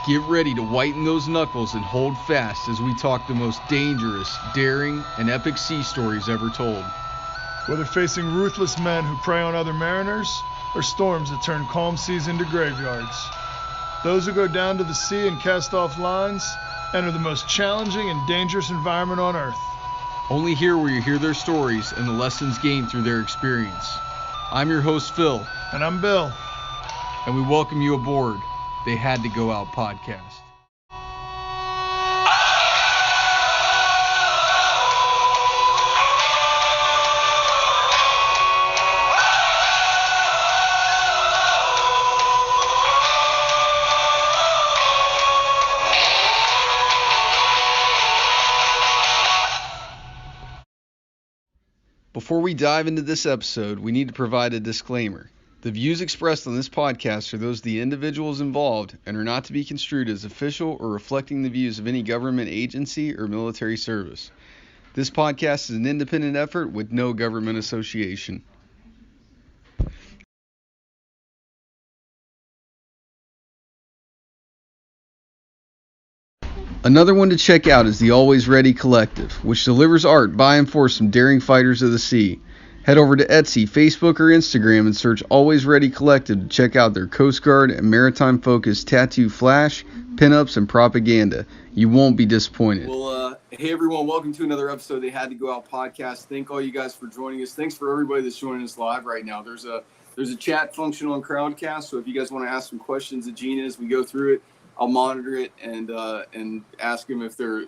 Get ready to whiten those knuckles and hold fast as we talk the most dangerous, daring, and epic sea stories ever told. Whether facing ruthless men who prey on other mariners, or storms that turn calm seas into graveyards, those who go down to the sea and cast off lines enter the most challenging and dangerous environment on Earth. Only here will you hear their stories and the lessons gained through their experience. I'm your host, Phil. And I'm Bill. And we welcome you aboard They Had to Go Out podcast. Before we dive into this episode, we need to provide a disclaimer. The views expressed on this podcast are those of the individuals involved and are not to be construed as official or reflecting the views of any government agency or military service. This podcast is an independent effort with no government association. Another one to check out is the Always Ready Collective, which delivers art by and for some daring fighters of the sea. Head over to Etsy, Facebook, or Instagram and search Always Ready Collective to check out their Coast Guard and maritime-focused tattoo flash, pinups, and propaganda. You won't be disappointed. Well, hey everyone, welcome to another episode of They Had to Go Out podcast. Thank all you guys for joining us. Thanks for everybody that's joining us live right now. There's a chat function on Crowdcast, so if you guys want to ask some questions of Gina as we go through it, I'll monitor it and ask them if they're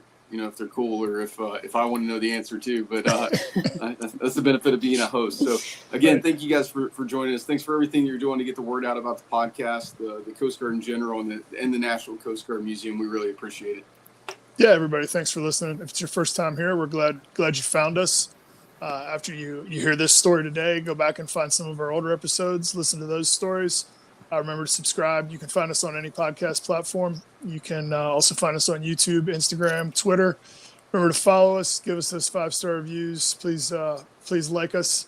cool or if I want to know the answer too. But that's the benefit of being a host. So again, thank you guys for joining us. Thanks for everything you're doing to get the word out about the podcast, the Coast Guard in general, and the National Coast Guard Museum. We really appreciate it. Yeah, everybody, thanks for listening. If it's your first time here, we're glad you found us. After you hear this story today, go back and find some of our older episodes, listen to those stories. Remember to subscribe. You can find us on any podcast platform. You can also find us on YouTube, Instagram, Twitter. Remember to follow us. Give us those 5-star reviews. Please like us.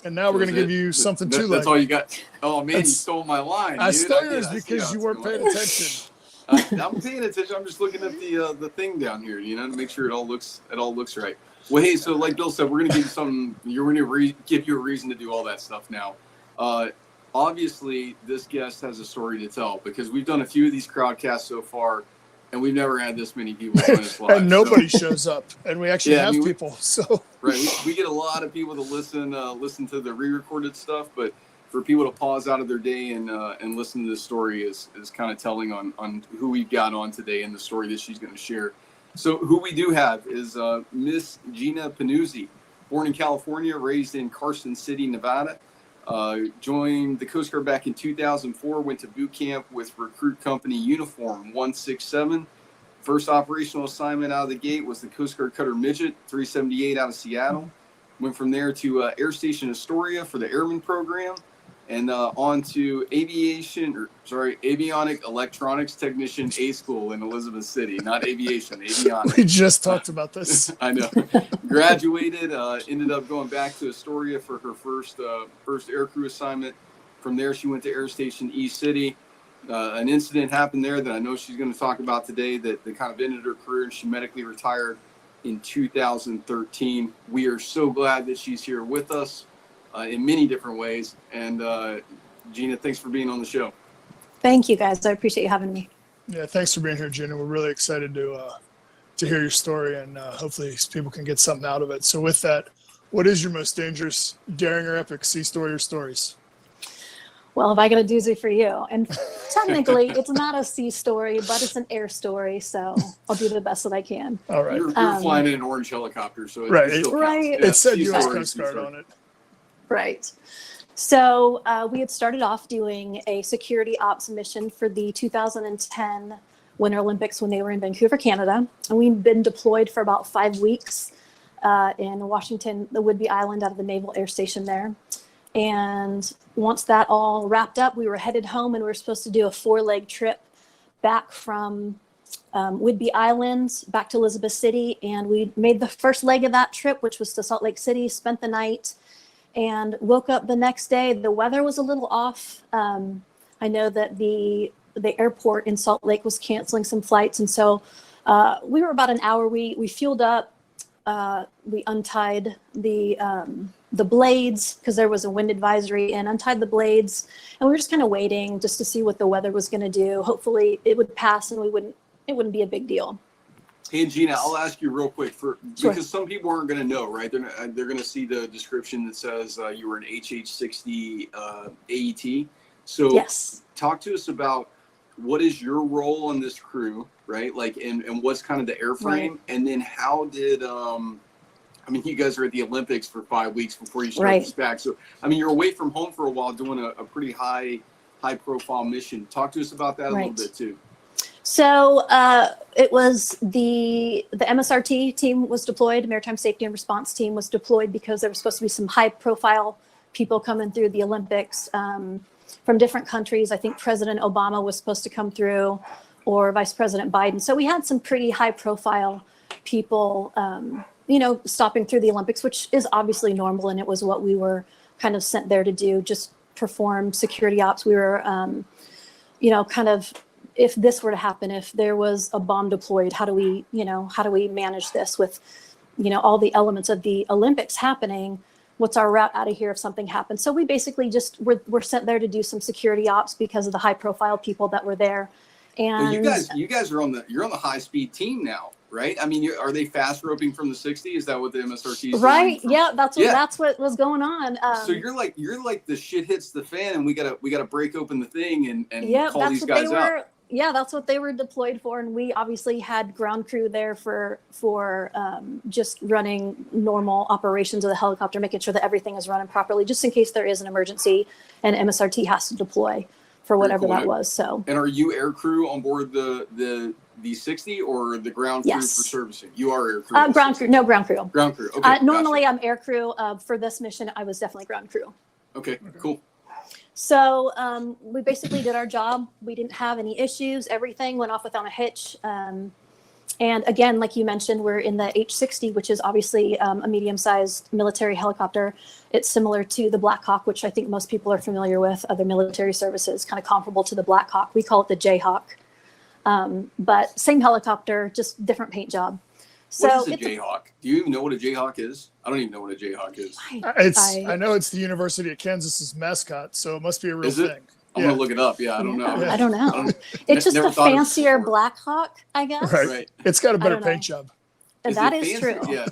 And now we're going to give you something to like. That's all you got. Oh, man, you stole my line. I stole yours because you weren't paying attention. I'm paying attention. I'm just looking at the thing down here, to make sure it all looks right. Well, hey, so like Bill said, we're going to give you something. We're going to give you a reason to do all that stuff now. Obviously, this guest has a story to tell because we've done a few of these crowdcasts so far, and we've never had this many people join us live. And nobody shows up, and we actually have people. So right, we get a lot of people to listen to the re-recorded stuff, but for people to pause out of their day and listen to this story is kind of telling on who we've got on today and the story that she's going to share. So who we do have is Miss Gina Panuzzi, born in California, raised in Carson City, Nevada. Joined the Coast Guard back in 2004, went to boot camp with Recruit Company Uniform 167. First operational assignment out of the gate was the Coast Guard Cutter Midget 378 out of Seattle. Went from there to Air Station Astoria for the Airman program, and on to Avionic Electronics Technician A School in Elizabeth City. Not aviation, avionics. We just talked about this. I know. Graduated, ended up going back to Astoria for her first aircrew assignment. From there, she went to Air Station East City. An incident happened there that I know she's going to talk about today that kind of ended her career, and she medically retired in 2013. We are so glad that she's here with us in many different ways. And Gina, thanks for being on the show. Thank you, guys. I appreciate you having me. Yeah, thanks for being here, Gina. We're really excited to hear your story, and hopefully people can get something out of it. So with that, what is your most dangerous, daring, or epic sea story or stories? Well, if I got a doozy for you, and technically it's not a sea story, but it's an air story, so I'll do the best that I can. All right. You're flying in an orange helicopter, so right. It still right. counts. Yeah, it said U.S. story, Coast Guard on it. Right. So we had started off doing a security ops mission for the 2010 Winter Olympics when they were in Vancouver, Canada. And we'd been deployed for about 5 weeks in Washington, the Whidbey Island, out of the Naval Air Station there. And once that all wrapped up, we were headed home, and we were supposed to do a 4-leg trip back from Whidbey Island back to Elizabeth City. And we made the first leg of that trip, which was to Salt Lake City, spent the night, and woke up the next day. The weather was a little off. I know that the the airport in Salt Lake was canceling some flights. And so we were about an hour. We fueled up. We untied the blades because there was a wind advisory, and untied the blades. And we were just kind of waiting just to see what the weather was going to do. Hopefully it would pass and it wouldn't be a big deal. Hey, Gina, I'll ask you real quick Sure. because some people aren't going to know, right? They're going to see the description that says you were an HH60 AET. So Yes. talk to us about what is your role in this crew, right? Like, and what's kind of the airframe, Right. and then how did I mean, you guys were at the Olympics for 5 weeks before you started Right. this back. So, I mean, you're away from home for a while doing a pretty high profile mission. Talk to us about that a little Right. bit too. So it was the MSRT team was deployed, Maritime Safety and Response team was deployed because there was supposed to be some high profile people coming through the Olympics from different countries. I think President Obama was supposed to come through, or Vice President Biden. So we had some pretty high profile people, stopping through the Olympics, which is obviously normal. And it was what we were kind of sent there to do, just perform security ops. We were, kind of, if this were to happen, if there was a bomb deployed, how do we manage this with, all the elements of the Olympics happening? What's our route out of here if something happens? So we basically just were sent there to do some security ops because of the high profile people that were there. And Well, you guys are you're on the high speed team now, right? I mean, are they fast roping from the 60? Is that what the MSRT is right? doing? Yeah, that's what was going on. So you're like the shit hits the fan, and we gotta break open the thing and Yeah, call that's these what guys they were. out. Yeah, that's what they were deployed for, and we obviously had ground crew there for just running normal operations of the helicopter, making sure that everything is running properly, just in case there is an emergency and MSRT has to deploy for whatever cool. that was. So. And are you air crew on board the 60 or the ground crew Yes. for servicing? You are air crew. Ground crew, no ground crew. Ground crew. Okay. Normally, gotcha. I'm air crew. For this mission, I was definitely ground crew. Okay. Cool. So we basically did our job. We didn't have any issues. Everything went off without a hitch. And again, like you mentioned, we're in the H60, which is obviously a medium-sized military helicopter. It's similar to the Black Hawk, which I think most people are familiar with, other military services, kind of comparable to the Black Hawk. We call it the Jayhawk. But same helicopter, just different paint job. So what is a Jayhawk? Do you even know what a Jayhawk is? I don't even know what a Jayhawk is. I know it's the University of Kansas's mascot, so it must be a real Is it? thing. I'm gonna look it up. Yeah, I don't know. Yeah. I don't know. It's just never a thought of it fancier before. Black Hawk, I guess. Right. It's got a better don't know. paint job. And Is that it is fancy? true. Yeah,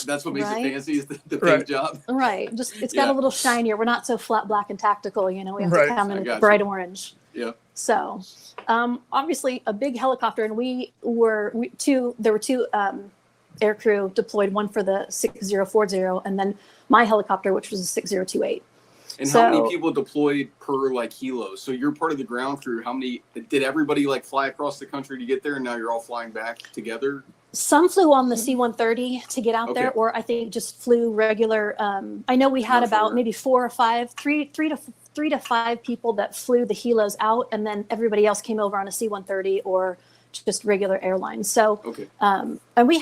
that's what makes Right? it fancy is the paint Right. job. Right. Just it's got Yeah. a little shinier. We're not so flat black and tactical, We have Right. to come I in got bright you. orange. Yeah. So obviously a big helicopter, and there were two air crew deployed, one for the 6040 and then my helicopter, which was a 6028. And how many So- people deployed per kilo? So you're part of the ground crew. How many did everybody fly across the country to get there, and now you're all flying back together? Some flew on the C-130 to get out there, Okay. or I think just flew regular. I know we had Commercial about air. maybe three to five people that flew the helos out, and then everybody else came over on a C-130 or just regular airlines. So, Okay. and we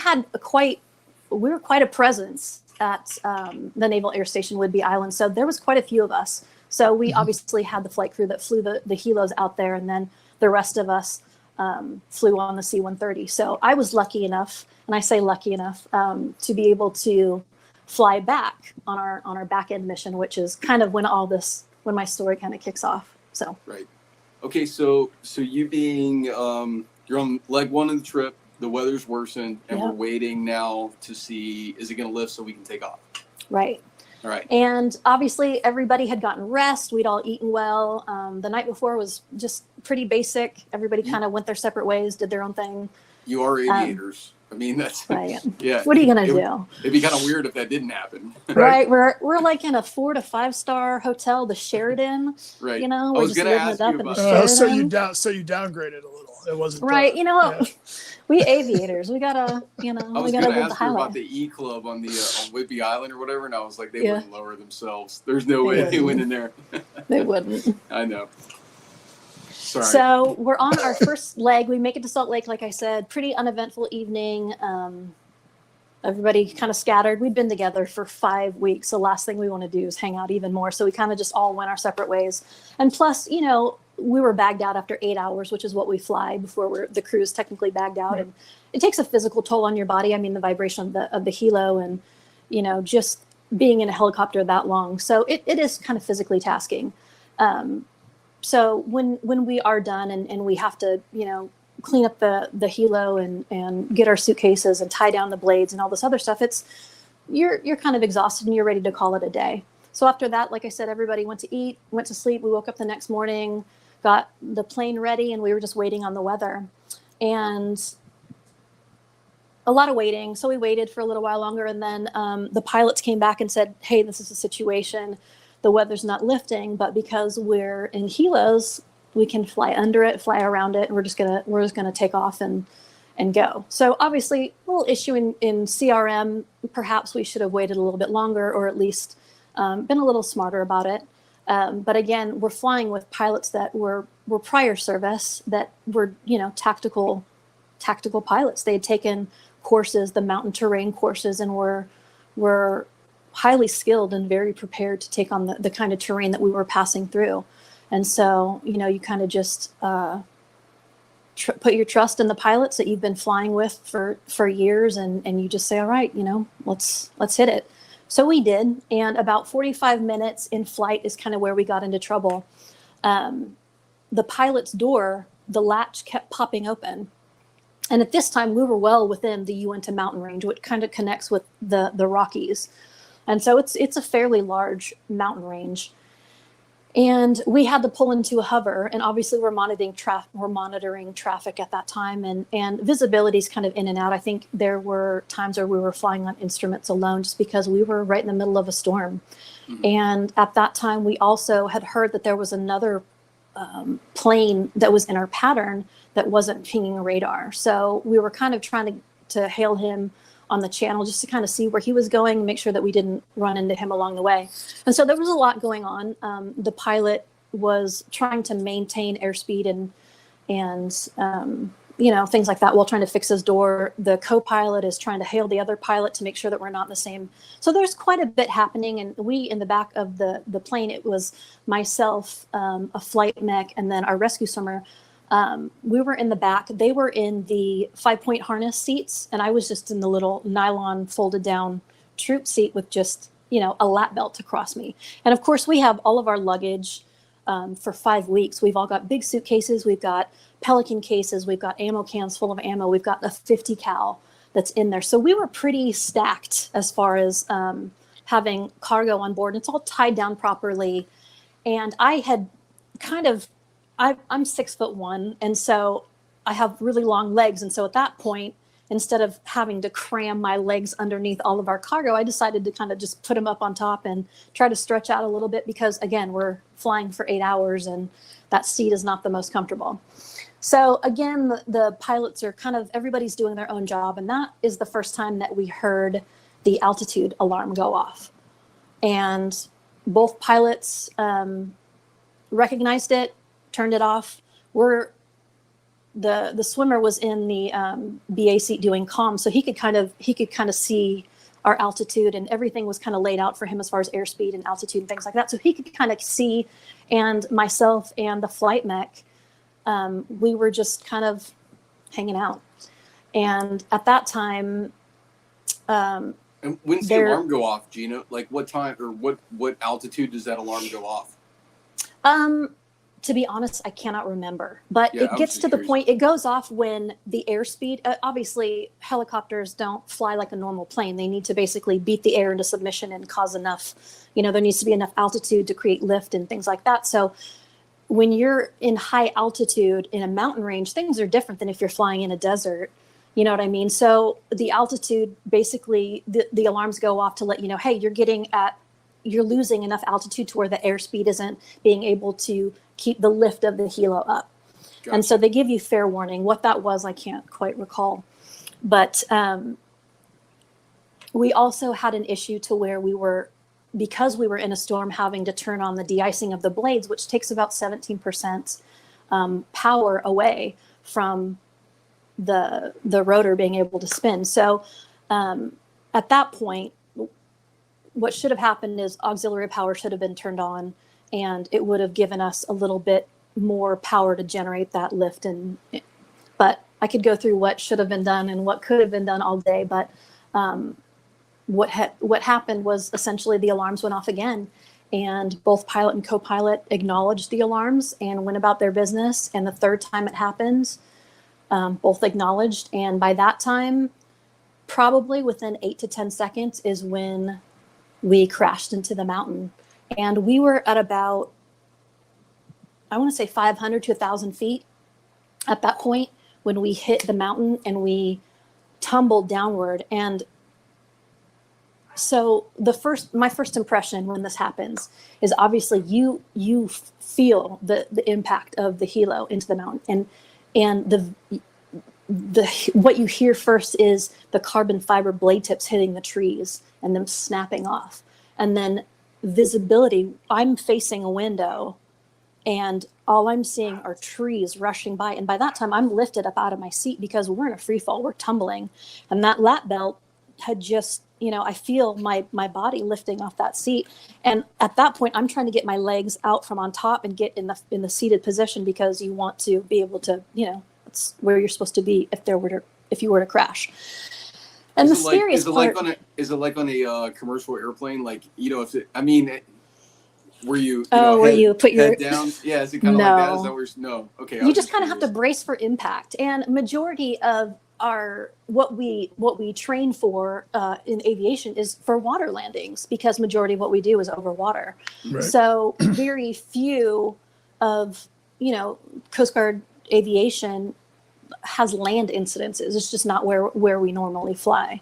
were quite a presence at the Naval Air Station Whidbey Island. So there was quite a few of us. So we obviously had the flight crew that flew the helos out there, and then the rest of us flew on the C-130. So I was lucky enough, and I say lucky enough, to be able to fly back on our back end mission, which is kind of when my story kind of kicks off. So Right. Okay. So you being you're on leg one of the trip. The weather's worsened, and Yep. we're waiting now to see is it going to lift so we can take off. right. All right. And obviously everybody had gotten rest. We'd all eaten well. The night before was just pretty basic. Everybody kind of went their separate ways, did their own thing. You are aviators. I mean, that's Right. yeah. What are you gonna It- do? It'd be kind of weird if that didn't happen. Right. We're like in a 4 to 5 star hotel, the Sheridan. Right. You know, I we're was just gonna living ask it up you in the about So Sheridan. you downgraded a little. It wasn't Right. You know what? yeah. We aviators, we gotta, I we was gotta going to live the ask her highlight. about the E Club on the on Whidbey Island or whatever, and I was like, they Yeah. wouldn't lower themselves. There's no They way they went in there. They wouldn't. I know. Sorry. So we're on our first leg. We make it to Salt Lake, like I said, pretty uneventful evening. Everybody kind of scattered. We'd been together for 5 weeks. The last thing we want to do is hang out even more. So we kind of just all went our separate ways. And plus, we were bagged out after 8 hours, which is what we fly before the crew is technically bagged out. And it takes a physical toll on your body. I mean, the vibration of the helo and, just being in a helicopter that long. So it is kind of physically tasking. So when we are done and we have to, clean up the helo and get our suitcases and tie down the blades and all this other stuff, you're kind of exhausted and you're ready to call it a day. So after that, like I said, everybody went to eat, went to sleep. We woke up the next morning, got the plane ready, and we were just waiting on the weather. And a lot of waiting. So we waited for a little while longer. And then the pilots came back and said, hey, this is the situation. The weather's not lifting, but because we're in helos, we can fly under it, fly around it. And we're just gonna take off and go. So obviously a little issue in CRM. Perhaps we should have waited a little bit longer, or at least been a little smarter about it. But again, we're flying with pilots that were prior service, that were, tactical pilots. They had taken courses, the mountain terrain courses, and were highly skilled and very prepared to take on the kind of terrain that we were passing through. And so, you kind of just put your trust in the pilots that you've been flying with for years, and you just say, all right, let's hit it. So we did, and about 45 minutes in flight is kind of where we got into trouble. The pilot's door, the latch kept popping open. And at this time, we were well within the Uinta mountain range, which kind of connects with the Rockies. And so it's a fairly large mountain range. And we had to pull into a hover, and obviously we're monitoring traffic at that time, and visibility is kind of in and out. I think there were times where we were flying on instruments alone just because we were right in the middle of a storm. Mm-hmm. And at that time, we also had heard that there was another plane that was in our pattern that wasn't pinging radar. So we were kind of trying to hail him on the channel just to kind of see where he was going and make sure that we didn't run into him along the way. And so there was a lot going on. The pilot was trying to maintain airspeed and things like that while trying to fix his door. The co-pilot is trying to hail the other pilot to make sure that we're not in the same. So there's quite a bit happening. And we, in the back of the plane, it was myself, a flight mech, and then our rescue swimmer. We were in the back. They were in the 5-point harness seats, and I was just in the little nylon folded down troop seat with just, a lap belt across me. And of course, we have all of our luggage for 5 weeks. We've all got big suitcases. We've got Pelican cases. We've got ammo cans full of ammo. We've got a 50 cal that's in there. So we were pretty stacked as far as having cargo on board. It's all tied down properly. And I had I'm 6'1", and so I have really long legs. And so at that point, instead of having to cram my legs underneath all of our cargo, I decided to kind of just put them up on top and try to stretch out a little bit because, again, we're flying for 8 hours and that seat is not the most comfortable. So again, the pilots are everybody's doing their own job. And that is the first time that we heard the altitude alarm go off. And both pilots recognized it, turned it off. The swimmer was in the BA seat doing comms, so he could kind of see our altitude, and everything was kind of laid out for him as far as airspeed and altitude and things like that. So he could kind of see, and myself and the flight mech, we were just kind of hanging out. And at that time, and when's the alarm go off, Gina? Like what time or what altitude does that alarm go off? To be honest, I cannot remember, but it gets to the point, it goes off when the airspeed, obviously helicopters don't fly like a normal plane. They need to basically beat the air into submission and cause enough, there needs to be enough altitude to create lift and things like that. So when you're in high altitude in a mountain range, things are different than if you're flying in a desert. You know what I mean? So the altitude, basically the alarms go off to let you know, hey, you're losing enough altitude to where the airspeed isn't being able to keep the lift of the helo up. Gotcha. And so they give you fair warning. What that was, I can't quite recall. But we also had an issue to where because we were in a storm, having to turn on the de-icing of the blades, which takes about 17% power away from the rotor being able to spin. So at that point, what should have happened is auxiliary power should have been turned on, and it would have given us a little bit more power to generate that lift. But I could go through what should have been done and what could have been done all day. But what happened was essentially the alarms went off again, and both pilot and co-pilot acknowledged the alarms and went about their business. And the third time it happened, both acknowledged. And by that time, probably within 8 to 10 seconds is when we crashed into the mountain. And we were at about, I want to say 500 to 1,000 feet at that point when we hit the mountain and we tumbled downward. And so my first impression when this happens is obviously you feel the impact of the helo into the mountain, and the what you hear first is the carbon fiber blade tips hitting the trees and them snapping off, and then visibility. I'm facing a window, and all I'm seeing are trees rushing by, and by that time I'm lifted up out of my seat because we're in a free fall, we're tumbling, and that lap belt had just, I feel my body lifting off that seat. And at that point, I'm trying to get my legs out from on top and get in the seated position, because you want to be able to, it's where you're supposed to be if you were to crash. And the scariest part is it like on a commercial airplane? Like, where you put your head down? Yeah, is it kind of like that? Is that where no? Okay. You just kind of have to brace for impact. And majority of what we train for in aviation is for water landings, because majority of what we do is over water. Right. So very few of Coast Guard aviation has land incidences. It's just not where we normally fly.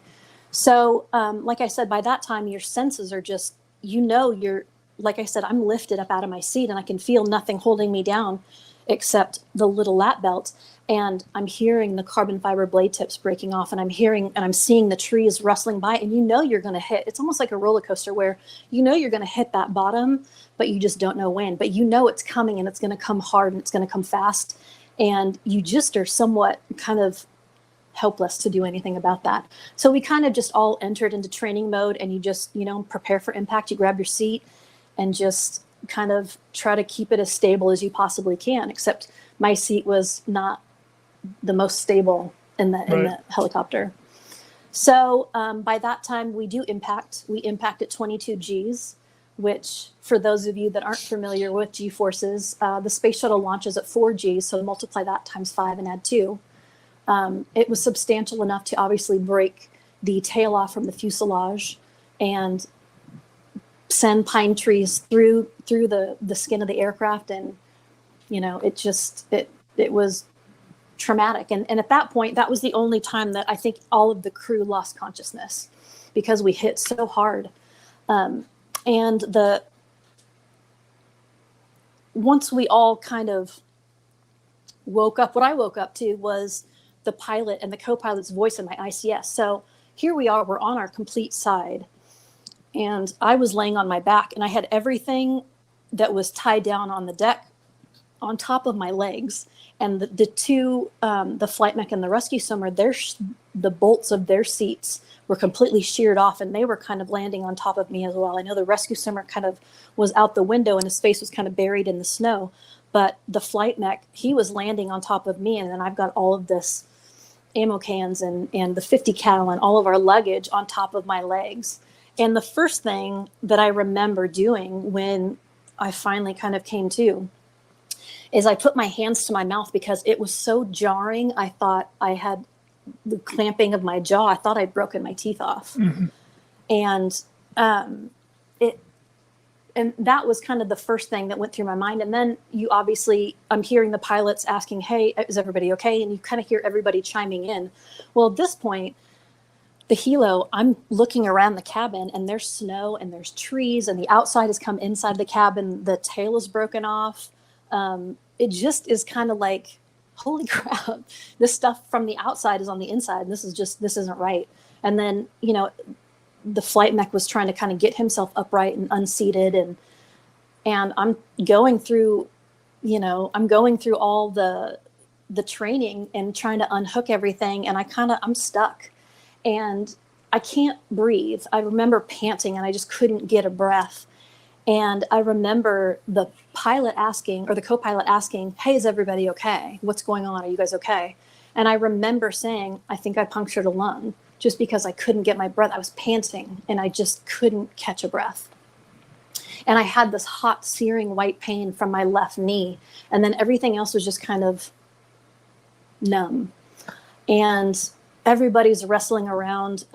So like I said, by that time your senses are just, you're, like I said, I'm lifted up out of my seat and I can feel nothing holding me down except the little lap belt. And I'm hearing the carbon fiber blade tips breaking off, and I'm seeing the trees rustling by, and you're going to hit. It's almost like a roller coaster where you're going to hit that bottom, but you just don't know when. But it's coming, and it's going to come hard, and it's going to come fast, and you just are somewhat kind of helpless to do anything about that. So we kind of just all entered into training mode, and you just prepare for impact. You grab your seat and just kind of try to keep it as stable as you possibly can, except my seat was not the most stable in the helicopter. So by that time we do impact. We impact at 22 Gs, which for those of you that aren't familiar with G forces, the space shuttle launches at 4 Gs, so multiply that times 5 and add 2. It was substantial enough to obviously break the tail off from the fuselage and send pine trees through the skin of the aircraft, and it was traumatic. And at that point, that was the only time that I think all of the crew lost consciousness, because we hit so hard. And once we all kind of woke up, what I woke up to was the pilot and the co-pilot's voice in my ICS. So here we are, we're on our complete side, and I was laying on my back, and I had everything that was tied down on the deck on top of my legs. And the two, the flight mech and the rescue swimmer, the bolts of their seats were completely sheared off, and they were kind of landing on top of me as well. I know the rescue swimmer kind of was out the window and his face was kind of buried in the snow, but the flight mech, he was landing on top of me. And then I've got all of this ammo cans and the 50 cal and all of our luggage on top of my legs. And the first thing that I remember doing when I finally kind of came to is I put my hands to my mouth, because it was so jarring. I thought I had the clamping of my jaw. I thought I'd broken my teeth off. Mm-hmm. And and that was kind of the first thing that went through my mind. And then I'm hearing the pilots asking, "Hey, is everybody okay?" And you kind of hear everybody chiming in. Well, at this point, the helo, I'm looking around the cabin, and there's snow and there's trees, and the outside has come inside the cabin. The tail is broken off. It just is kind of like, holy crap, this stuff from the outside is on the inside. And this isn't right. And then, the flight mech was trying to kind of get himself upright and unseated. And I'm going through all the training and trying to unhook everything. And I'm stuck and I can't breathe. I remember panting and I just couldn't get a breath. And I remember the pilot asking, or the co-pilot asking, hey, is everybody okay? What's going on? Are you guys okay? And I remember saying, I think I punctured a lung, just because I couldn't get my breath. I was panting and I just couldn't catch a breath. And I had this hot, searing white pain from my left knee. And then everything else was just kind of numb. And everybody's wrestling around.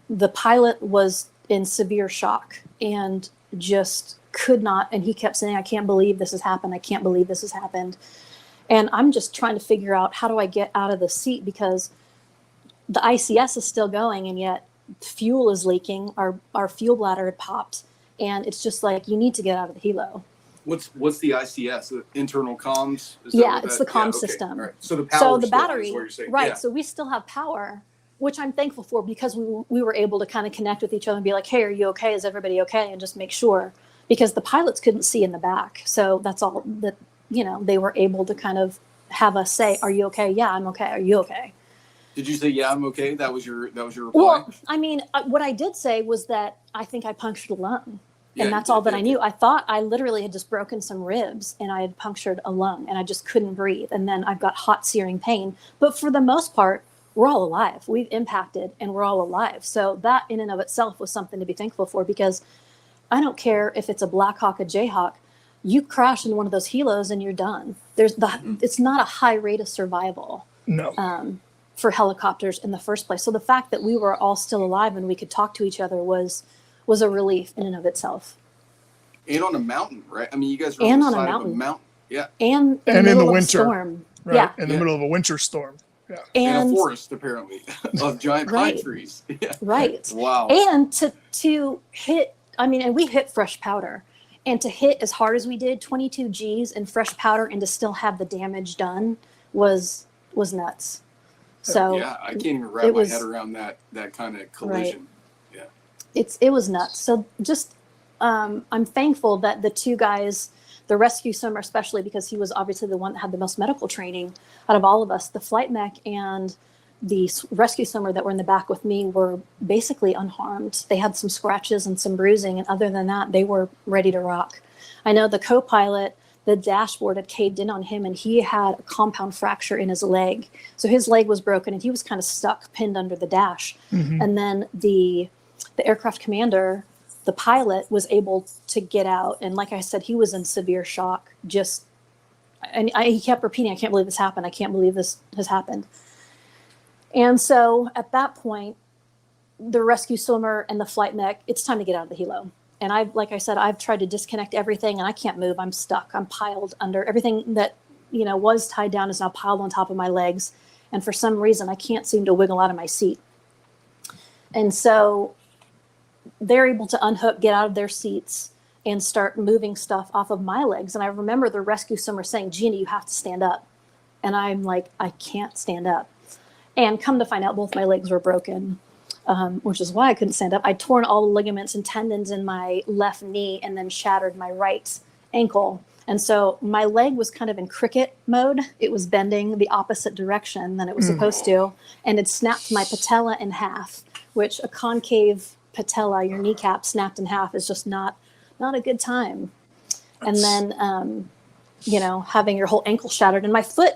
The pilot was in severe shock and just could not. And he kept saying, I can't believe this has happened. I can't believe this has happened. And I'm just trying to figure out, how do I get out of the seat? Because the ICS is still going, and yet fuel is leaking. Our fuel bladder had popped. And it's just like, you need to get out of the helo. What's the ICS? The internal comms? It's the comm system. Right. So the power. The battery, is what you're saying. right? Yeah. So we still have power, which I'm thankful for, because we were able to kind of connect with each other and be like, hey, are you okay? Is everybody okay? And just make sure, because the pilots couldn't see in the back. So that's all that, they were able to kind of have us say, are you okay? Yeah, I'm okay. Are you okay? Did you say, yeah, I'm okay? That was your reply? Well, I mean, what I did say was that I think I punctured a lung. And that's all that I knew. I thought I literally had just broken some ribs and I had punctured a lung and I just couldn't breathe. And then I've got hot, searing pain. But for the most part, we're all alive. We've impacted and we're all alive. So that in and of itself was something to be thankful for, because I don't care if it's a Black Hawk, a Jayhawk. You crash in one of those helos and you're done. It's not a high rate of survival. No. For helicopters in the first place. So the fact that we were all still alive and we could talk to each other was a relief in and of itself. And on a mountain, right? I mean, you guys were on the a side mountain. of a mountain. Yeah. And in the middle of a winter. storm. Right? Yeah. In the middle of a winter storm. Yeah. And a forest, apparently, of giant pine trees. Yeah. Right. Wow. And to hit, and we hit fresh powder. And to hit as hard as we did, 22 Gs in fresh powder, and to still have the damage done was nuts. So yeah, I can't even wrap my head around that kind of collision. Right. Yeah. It was nuts. So just I'm thankful that the two guys, the rescue swimmer especially, because he was obviously the one that had the most medical training out of all of us, the flight mech and the rescue swimmer that were in the back with me were basically unharmed. They had some scratches and some bruising, and other than that, they were ready to rock. I know the co-pilot, the dashboard had caved in on him, and he had a compound fracture in his leg. So his leg was broken, and he was kind of stuck, pinned under the dash. Mm-hmm. And then the aircraft commander, the pilot, was able to get out. And like I said, he was in severe shock. He kept repeating, I can't believe this happened. I can't believe this has happened. And so at that point, the rescue swimmer and the flight mech, it's time to get out of the helo. And I've tried to disconnect everything, and I can't move. I'm stuck. I'm piled under. Everything that, was tied down is now piled on top of my legs. And for some reason, I can't seem to wiggle out of my seat. And so they're able to unhook, get out of their seats, and start moving stuff off of my legs. And I remember the rescue swimmer saying, Gina, you have to stand up. And I'm like, I can't stand up. And come to find out, both my legs were broken, which is why I couldn't stand up. I'd torn all the ligaments and tendons in my left knee and then shattered my right ankle. And so my leg was kind of in cricket mode. It was bending the opposite direction than it was supposed to. And it snapped my patella in half, which a concave patella, your kneecap snapped in half, is just not a good time. And then, having your whole ankle shattered. And my foot,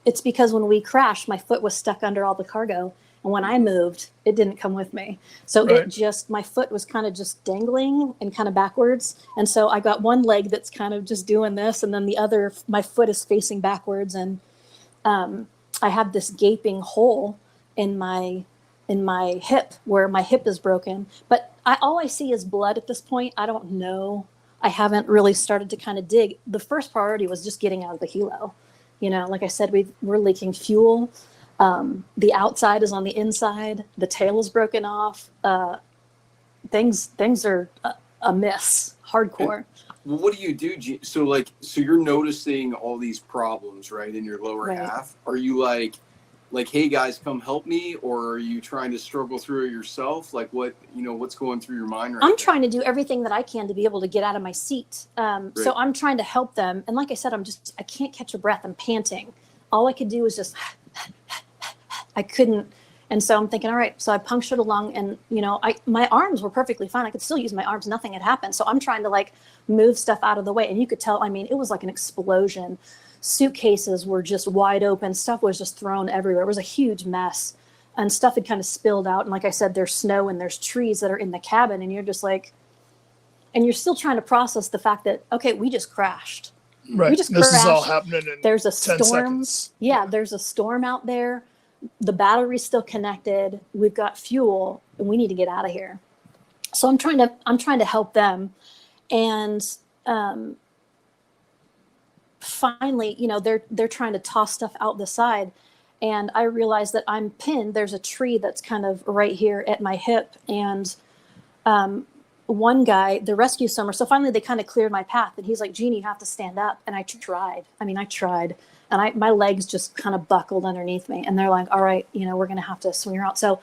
it's because when we crashed, my foot was stuck under all the cargo. And when I moved, it didn't come with me. So my foot was kind of just dangling and kind of backwards. And so I got one leg that's kind of just doing this. And then the other, my foot is facing backwards. And I have this gaping hole in my hip where my hip is broken. But all I see is blood at this point. I don't know. I haven't really started to kind of dig. The first priority was just getting out of the helo. Like I said, we're leaking fuel. The outside is on the inside. The tail is broken off. Things are amiss, hardcore. Well, what do you do? So you're noticing all these problems, right, in your lower half. Are you like, hey guys, come help me, or are you trying to struggle through it yourself? Like what's going through your mind right now? I'm trying to do everything that I can to be able to get out of my seat. So I'm trying to help them. And like I said, I can't catch a breath. I'm panting. All I could do was just, I couldn't, And so I'm thinking, all right, so I punctured a lung, and, you know, my arms were perfectly fine. I could still use my arms. Nothing had happened. So I'm trying to like move stuff out of the way. And you could tell, I mean, it was like an explosion. Suitcases were just wide open. Stuff was just thrown everywhere. It was a huge mess. And stuff had kind of spilled out. And like I said, there's snow and there's trees that are in the cabin. And you're just like, and you're still trying to process the fact that, okay, we just crashed. Right. We just This crashed. is all happening in There's a 10 storm. seconds. Yeah, there's a storm out there. The battery's still connected. We've got fuel, and we need to get out of here. So I'm trying to help them. And finally, you know, they're trying to toss stuff out the side. And I realize that I'm pinned. There's a tree that's kind of right here at my hip. And one guy, the rescue swimmer, so finally they kind of cleared my path, and he's like, Gina, you have to stand up. And I tried. And my legs just kind of buckled underneath me. And they're like, all right, you know, we're going to have to swing her out. So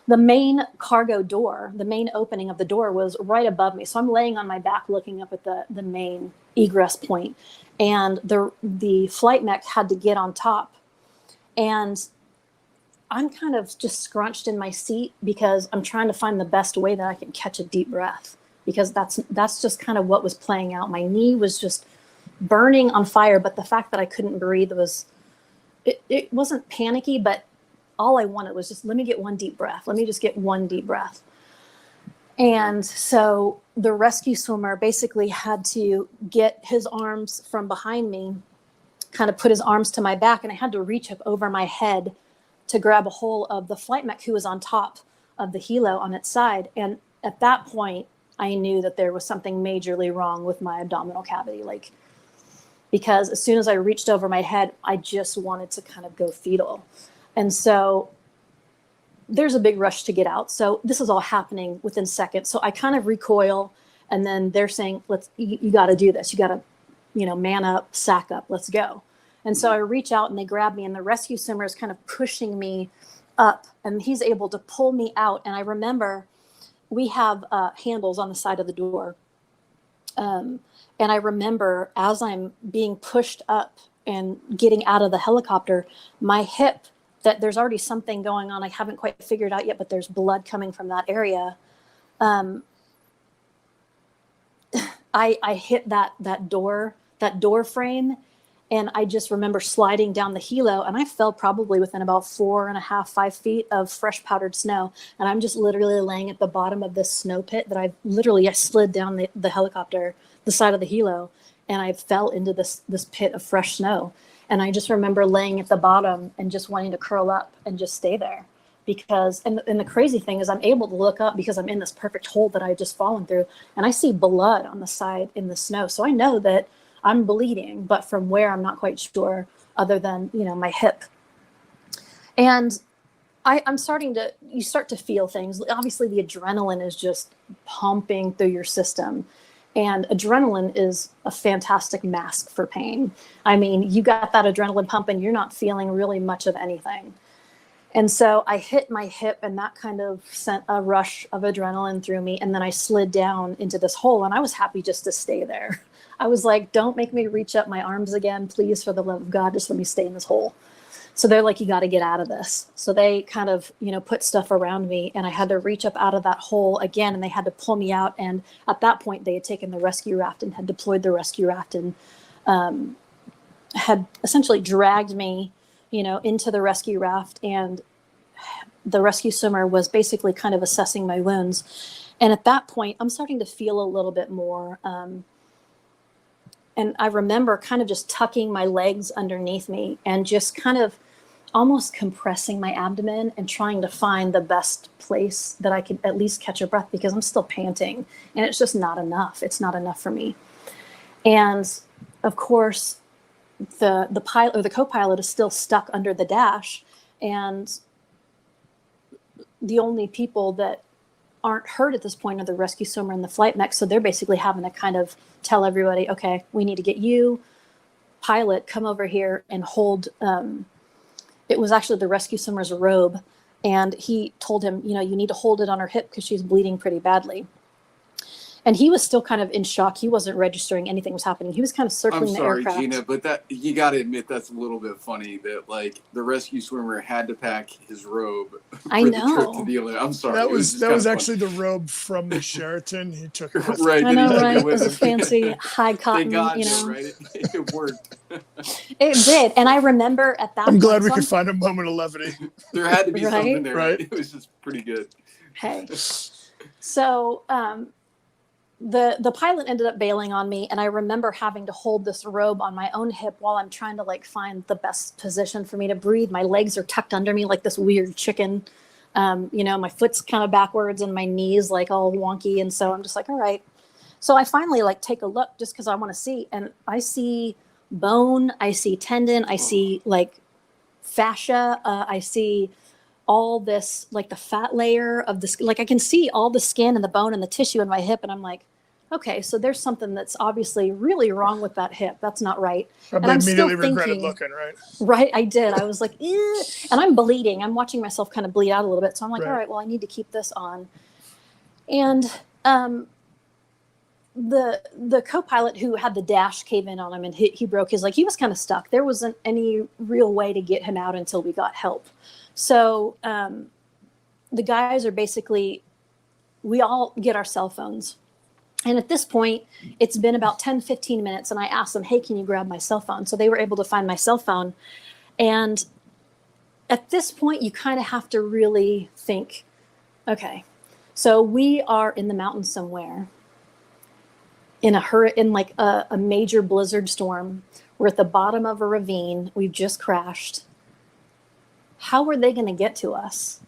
the main cargo door, the main opening of the door was right above me. So I'm laying on my back looking up at the main egress point. And the flight mech had to get on top. And I'm kind of just scrunched in my seat because I'm trying to find the best way that I can catch a deep breath, because that's just kind of what was playing out. My knee was just burning on fire, but the fact that I couldn't breathe was, it wasn't panicky, but all I wanted was just, let me get one deep breath. Let me just get one deep breath. And so the rescue swimmer basically had to get his arms from behind me, kind of put his arms to my back, and I had to reach up over my head to grab a hold of the flight mech who was on top of the helo on its side. And at that point, I knew that there was something majorly wrong with my abdominal cavity. Like, because as soon as I reached over my head, I just wanted to kind of go fetal. And so there's a big rush to get out. So this is all happening within seconds. So I kind of recoil, and then they're saying, you got to do this. You got to, you know, man up, sack up, let's go. And so I reach out and they grab me, and the rescue swimmer is kind of pushing me up, and he's able to pull me out. And I remember we have handles on the side of the door. And I remember as I'm being pushed up and getting out of the helicopter, my hip, that there's already something going on I haven't quite figured out yet, but there's blood coming from that area. I hit that door frame, and I just remember sliding down the helo, and I fell probably within about 4.5, 5 feet of fresh powdered snow. And I'm just literally laying at the bottom of this snow pit that I slid down the helicopter, the side of the helo, and I fell into this pit of fresh snow. And I just remember laying at the bottom and just wanting to curl up and just stay there. Because, and the crazy thing is, I'm able to look up because I'm in this perfect hole that I had just fallen through, and I see blood on the side in the snow. So I know that I'm bleeding, but from where, I'm not quite sure, other than, you know, my hip. And you start to feel things. Obviously the adrenaline is just pumping through your system. And adrenaline is a fantastic mask for pain. I mean, you got that adrenaline pumping, you're not feeling really much of anything. And so I hit my hip, and that kind of sent a rush of adrenaline through me. And then I slid down into this hole, and I was happy just to stay there. I was like, don't make me reach up my arms again, please, for the love of God, just let me stay in this hole. So they're like, you got to get out of this. So they kind of, you know, put stuff around me, and I had to reach up out of that hole again, and they had to pull me out. And at that point, they had taken the rescue raft and had deployed the rescue raft, and had essentially dragged me, you know, into the rescue raft. And the rescue swimmer was basically kind of assessing my wounds. And at that point, I'm starting to feel a little bit more. And I remember kind of just tucking my legs underneath me and just kind of almost compressing my abdomen and trying to find the best place that I could at least catch a breath, because I'm still panting and it's just not enough. It's not enough for me. And of course, the pilot or the co-pilot is still stuck under the dash, and the only people that aren't hurt at this point are the rescue swimmer and the flight mech. So they're basically having to kind of tell everybody, okay, we need to get you, pilot, come over here and hold. It was actually the rescue swimmer's robe. And he told him, you know, you need to hold it on her hip because she's bleeding pretty badly. And he was still kind of in shock. He wasn't registering anything was happening. He was kind of circling I'm the sorry, aircraft. Gina, but that you got to admit that's a little bit funny that like the rescue swimmer had to pack his robe I for know. the trip to the Olympics. I'm sorry. That It was just kind of actually the robe from the Sheraton. He took it with him. Right. I Did he know, take right? it It with was a him? fancy high cotton, Thank God, you though, know. right? It worked. It did. And I remember at that I'm point. glad we so could find a moment of levity. There had to be Right? something there. Right. It was just pretty good. Hey. So the pilot ended up bailing on me, and I remember having to hold this robe on my own hip while I'm trying to like find the best position for me to breathe. My legs are tucked under me like this weird chicken. You know, my foot's kind of backwards and my knees like all wonky. And so I'm just like, all right. So I finally like take a look just because I want to see, and I see bone, I see tendon, I see like fascia, I see all this like the fat layer of this, like I can see all the skin and the bone and the tissue in my hip, and I'm like, okay, so there's something that's obviously really wrong with that hip. That's not right. Probably And I'm still immediately regretted thinking, looking, right? right, I did. I was like, eh. And I'm bleeding. I'm watching myself kind of bleed out a little bit. So I'm like, Right. all right, well, I need to keep this on. And the co-pilot who had the dash cave in on him, and he broke his leg. He was kind of stuck. There wasn't any real way to get him out until we got help. So the guys are basically, we all get our cell phones. And at this point, it's been about 10, 15 minutes. And I asked them, hey, can you grab my cell phone? So they were able to find my cell phone. And at this point, you kind of have to really think, okay, so we are in the mountains somewhere in like a major blizzard storm. We're at the bottom of a ravine. We've just crashed. How are they going to get to us?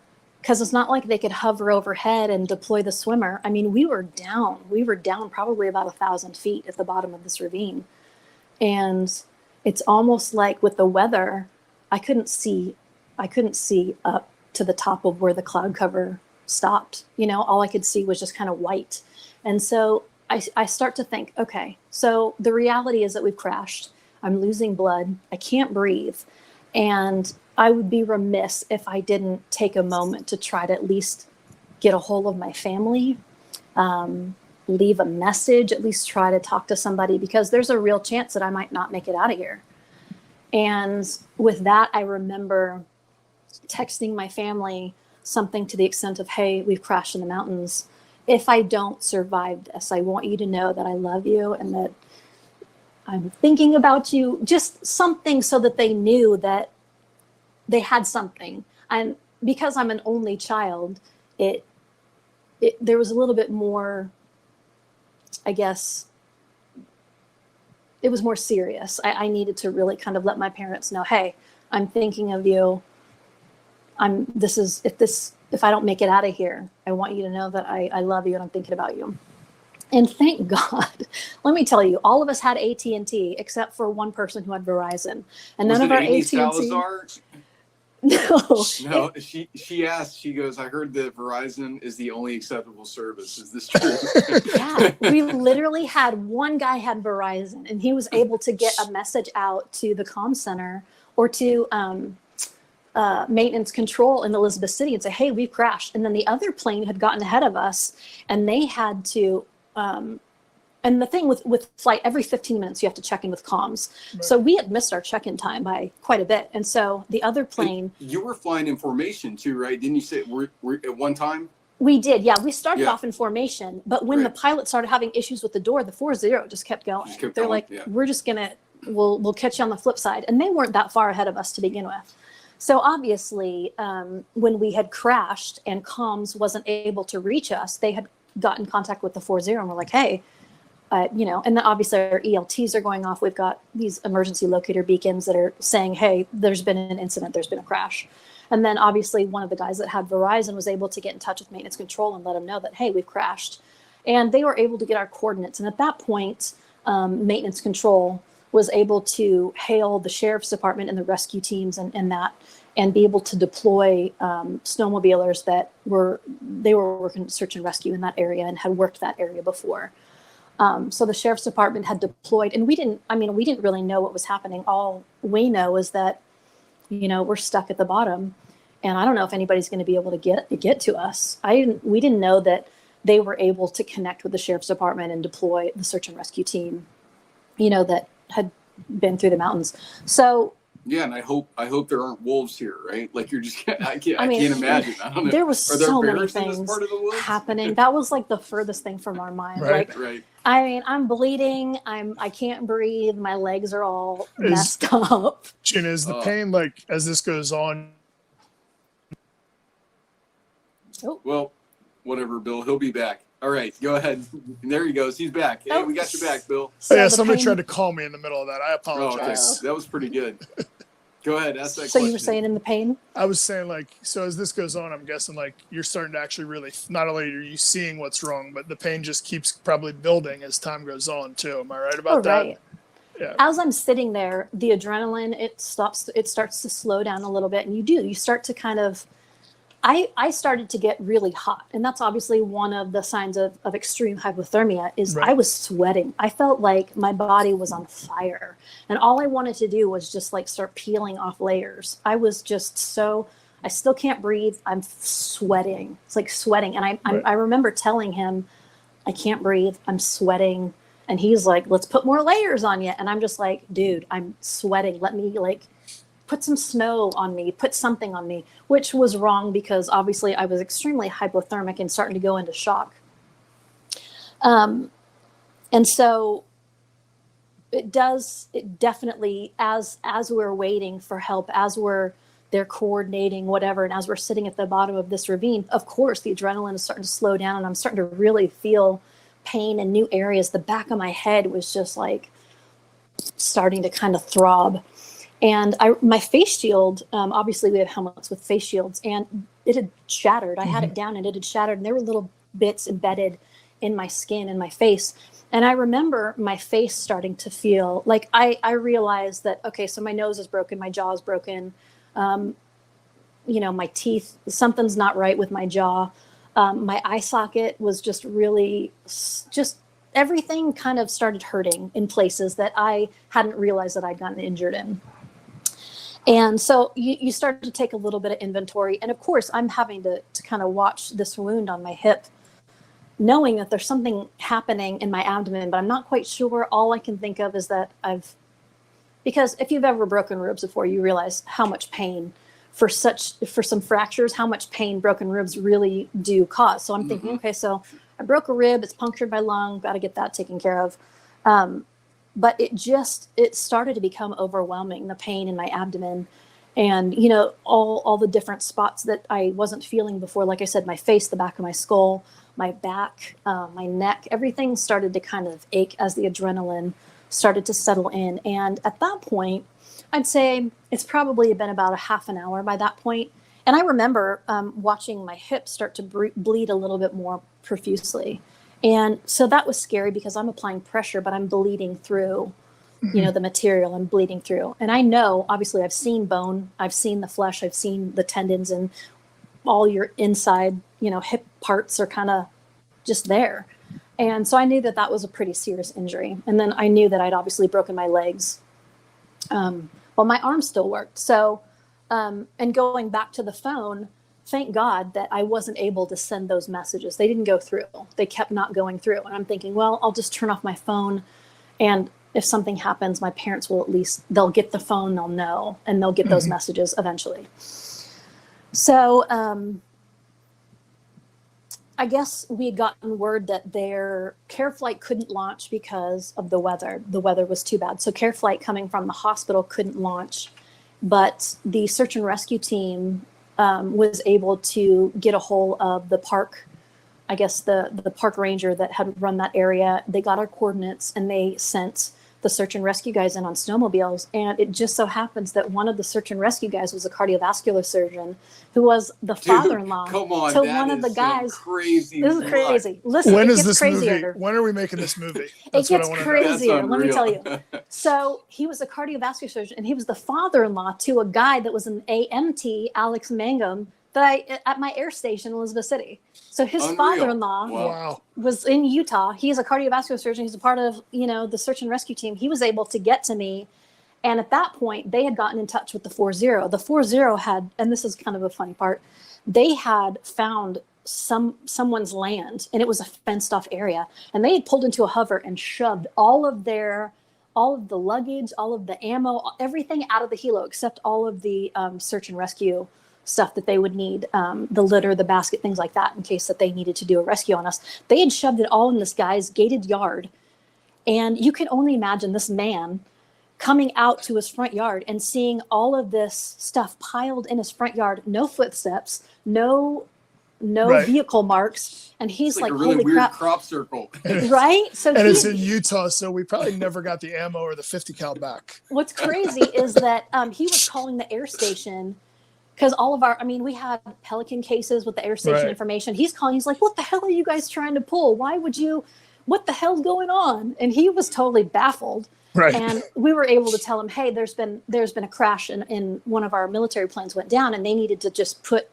Because it's not like they could hover overhead and deploy the swimmer. I mean, we were down. We were down probably about 1,000 feet at the bottom of this ravine. And it's almost like with the weather, I couldn't see up to the top of where the cloud cover stopped. You know, all I could see was just kind of white. And so I start to think, okay, so the reality is that we've crashed. I'm losing blood. I can't breathe. And I would be remiss if I didn't take a moment to try to at least get a hold of my family, leave a message, at least try to talk to somebody, because there's a real chance that I might not make it out of here. And with that, I remember texting my family something to the extent of, hey, we've crashed in the mountains. If I don't survive this, I want you to know that I love you and that I'm thinking about you, just something so that they knew that they had something. And because I'm an only child, there was a little bit more, I guess, it was more serious. I needed to really kind of let my parents know, hey, I'm thinking of you. If I don't make it out of here, I want you to know that I love you and I'm thinking about you. And thank God, let me tell you, all of us had AT&T except for one person who had Verizon, and none of our Amy AT&T. Salazar? No, No, she asked, she goes, I heard that Verizon is the only acceptable service. Is this true? Yeah, we literally had one guy had Verizon, and he was able to get a message out to the comm center or to maintenance control in Elizabeth City and say, hey, we've crashed. And then the other plane had gotten ahead of us, and they had to, and the thing with flight, every 15 minutes you have to check in with comms. Right. So we had missed our check-in time by quite a bit. And so the other plane... And you were flying in formation too, right? Didn't you say we're at one time? We did, yeah. We started off in formation, but when the pilot started having issues with the door, the 4-0 just kept going. They're like, we're just going to, we'll catch you on the flip side. And they weren't that far ahead of us to begin with. So obviously, when we had crashed and comms wasn't able to reach us, they had got in contact with the 4-0 and we're like, hey, and then obviously our ELTs are going off. We've got these emergency locator beacons that are saying, hey, there's been an incident, there's been a crash. And then obviously one of the guys that had Verizon was able to get in touch with maintenance control and let them know that, hey, we've crashed. And they were able to get our coordinates. And at that point, maintenance control was able to hail the sheriff's department and the rescue teams and be able to deploy snowmobilers that were working search and rescue in that area and had worked that area before. So the sheriff's department had deployed, and we didn't really know what was happening. All we know is that, we're stuck at the bottom, and I don't know if anybody's going to be able to get to us. We didn't know that they were able to connect with the sheriff's department and deploy the search and rescue team, that had been through the mountains. So yeah, and I hope there aren't wolves here, right? Like you're just I can't imagine. I don't know. There was so many things happening. That was like the furthest thing from our mind. Right. Like, Right. I mean, I'm bleeding. I can't breathe. My legs are all messed up. Gina, is the pain like as this goes on? Oh. Well, whatever, Bill. He'll be back. All right, go ahead. And there he goes. He's back. Hey, we got your back, Bill. So yeah, the somebody pain- tried to call me in the middle of that. I Oh, okay. apologize. That was pretty good. Go ahead. Ask that So question. you were saying in the pain? I was saying like, so as this goes on, I'm guessing like you're starting to actually really, not only are you seeing what's wrong, but the pain just keeps probably building as time goes on too. Am I right about that? Right. Yeah. As I'm sitting there, the adrenaline, it starts to slow down a little bit. And you start to kind of, I started to get really hot. And that's obviously one of the signs of extreme hypothermia is Right. I was sweating. I felt like my body was on fire. And all I wanted to do was just like start peeling off layers. I was just I still can't breathe. I'm sweating. It's like sweating. And I remember telling him, I can't breathe. I'm sweating. And he's like, let's put more layers on you. And I'm just like, dude, I'm sweating. Let me like put some snow on me, put something on me, which was wrong because obviously I was extremely hypothermic and starting to go into shock. And so it definitely, as we're waiting for help, as they're coordinating whatever, and as we're sitting at the bottom of this ravine, of course, the adrenaline is starting to slow down and I'm starting to really feel pain in new areas. The back of my head was just like starting to kind of throb. And my face shield, obviously we have helmets with face shields, and it had shattered. I had it down and it had shattered, and there were little bits embedded in my skin and my face. And I remember my face starting to feel like I realized that, okay, so my nose is broken, my jaw is broken, my teeth, something's not right with my jaw. My eye socket was just really, just everything kind of started hurting in places that I hadn't realized that I'd gotten injured in. And so you start to take a little bit of inventory. And of course, I'm having to kind of watch this wound on my hip, knowing that there's something happening in my abdomen, but I'm not quite sure. All I can think of is that because if you've ever broken ribs before, you realize how much pain for some fractures, how much pain broken ribs really do cause. So I'm thinking, okay, so I broke a rib, it's punctured my lung, got to get that taken care of. But it started to become overwhelming, the pain in my abdomen and, all the different spots that I wasn't feeling before. Like I said, my face, the back of my skull, my back, my neck, everything started to kind of ache as the adrenaline started to settle in. And at that point, I'd say it's probably been about a half an hour by that point. And I remember watching my hips start to bleed a little bit more profusely. And so that was scary because I'm applying pressure, but I'm bleeding through, the material. I'm bleeding through. And I know, obviously, I've seen bone, I've seen the flesh, I've seen the tendons, and all your inside, hip parts are kind of just there. And so I knew that was a pretty serious injury. And then I knew that I'd obviously broken my legs. Well, my arm still worked. So, and going back to the phone, thank God that I wasn't able to send those messages. They didn't go through. They kept not going through. And I'm thinking, well, I'll just turn off my phone. And if something happens, my parents will they'll get the phone, they'll know, and they'll get those messages eventually. So I guess we had gotten word that their care flight couldn't launch because of the weather. The weather was too bad. So care flight coming from the hospital couldn't launch. But the search and rescue team was able to get a hold of the park, I guess the park ranger that had run that area. They got our coordinates and they sent the search and rescue guys in on snowmobiles. And it just so happens that one of the search and rescue guys was a cardiovascular surgeon who was the father-in-law to one of the guys. Crazy. This is crazy. Listen, When it is gets this crazier. movie? When are we making this movie? It gets crazier. Let me unreal. tell you. So he was a cardiovascular surgeon, and he was the father-in-law to a guy that was an AMT, Alex Mangum, at my air station in Elizabeth City. So his father-in-law Wow. was in Utah. He's a cardiovascular surgeon. He's a part of, the search and rescue team. He was able to get to me. And at that point, they had gotten in touch with the 40. The 40 had, and this is kind of a funny part, they had found someone's land, and it was a fenced off area, and they had pulled into a hover and shoved all of the luggage, all of the ammo, everything out of the helo except all of the search and rescue stuff that they would need, the litter, the basket, things like that, in case that they needed to do a rescue on us. They had shoved it all in this guy's gated yard. And you can only imagine this man coming out to his front yard and seeing all of this stuff piled in his front yard, no footsteps, no vehicle marks. And he's it's like a holy really weird crap. crop circle. Right? So and it's in Utah, so we probably never got the ammo or the 50 cal back. What's crazy is that he was calling the air station, because all of we had Pelican cases with the air station information. He's calling, he's like, what the hell are you guys trying to pull? What the hell's going on? And he was totally baffled. Right. And we were able to tell him, hey, there's been a crash in one of our military planes went down, and they needed to just put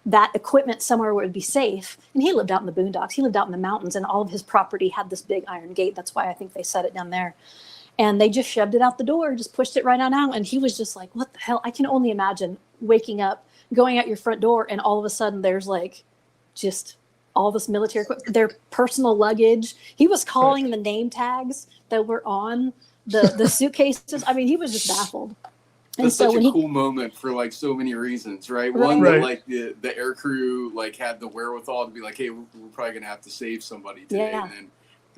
that equipment somewhere where it would be safe. And he lived out in the boondocks. He lived out in the mountains, and all of his property had this big iron gate. That's why I think they set it down there. And they just shoved it out the door, just pushed it right on out. And he was just like, what the hell? I can only imagine waking up, going out your front door, and all of a sudden there's just all this military equipment, their personal luggage. He was calling the name tags that were on the suitcases. He was just baffled. And That's so such a cool moment for so many reasons, right? One, that the air crew had the wherewithal to be like, hey, we're probably gonna have to save somebody today. Yeah.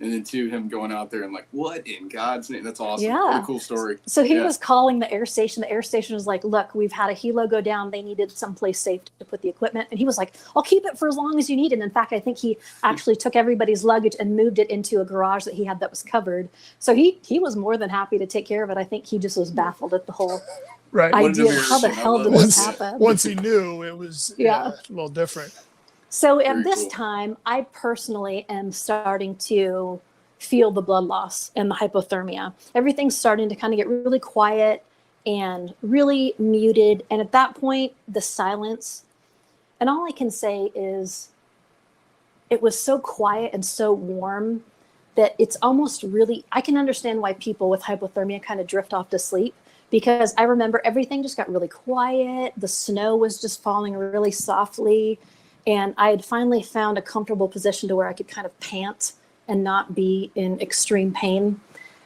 And then two, him going out there and what in God's name? That's awesome. Yeah. What a cool story. So he was calling the air station. The air station was like, look, we've had a helo go down. They needed someplace safe to put the equipment. And he was like, I'll keep it for as long as you need. And in fact, I think he actually took everybody's luggage and moved it into a garage that he had that was covered. So he was more than happy to take care of it. I think he just was baffled at the whole idea of how the hell did this happen. Once he knew, it was a little different. So at this time, I personally am starting to feel the blood loss and the hypothermia. Everything's starting to kind of get really quiet and really muted. And at that point, the silence, and all I can say is it was so quiet and so warm that it's almost really, I can understand why people with hypothermia kind of drift off to sleep, because I remember everything just got really quiet. The snow was just falling really softly. And I had finally found a comfortable position to where I could kind of pant and not be in extreme pain.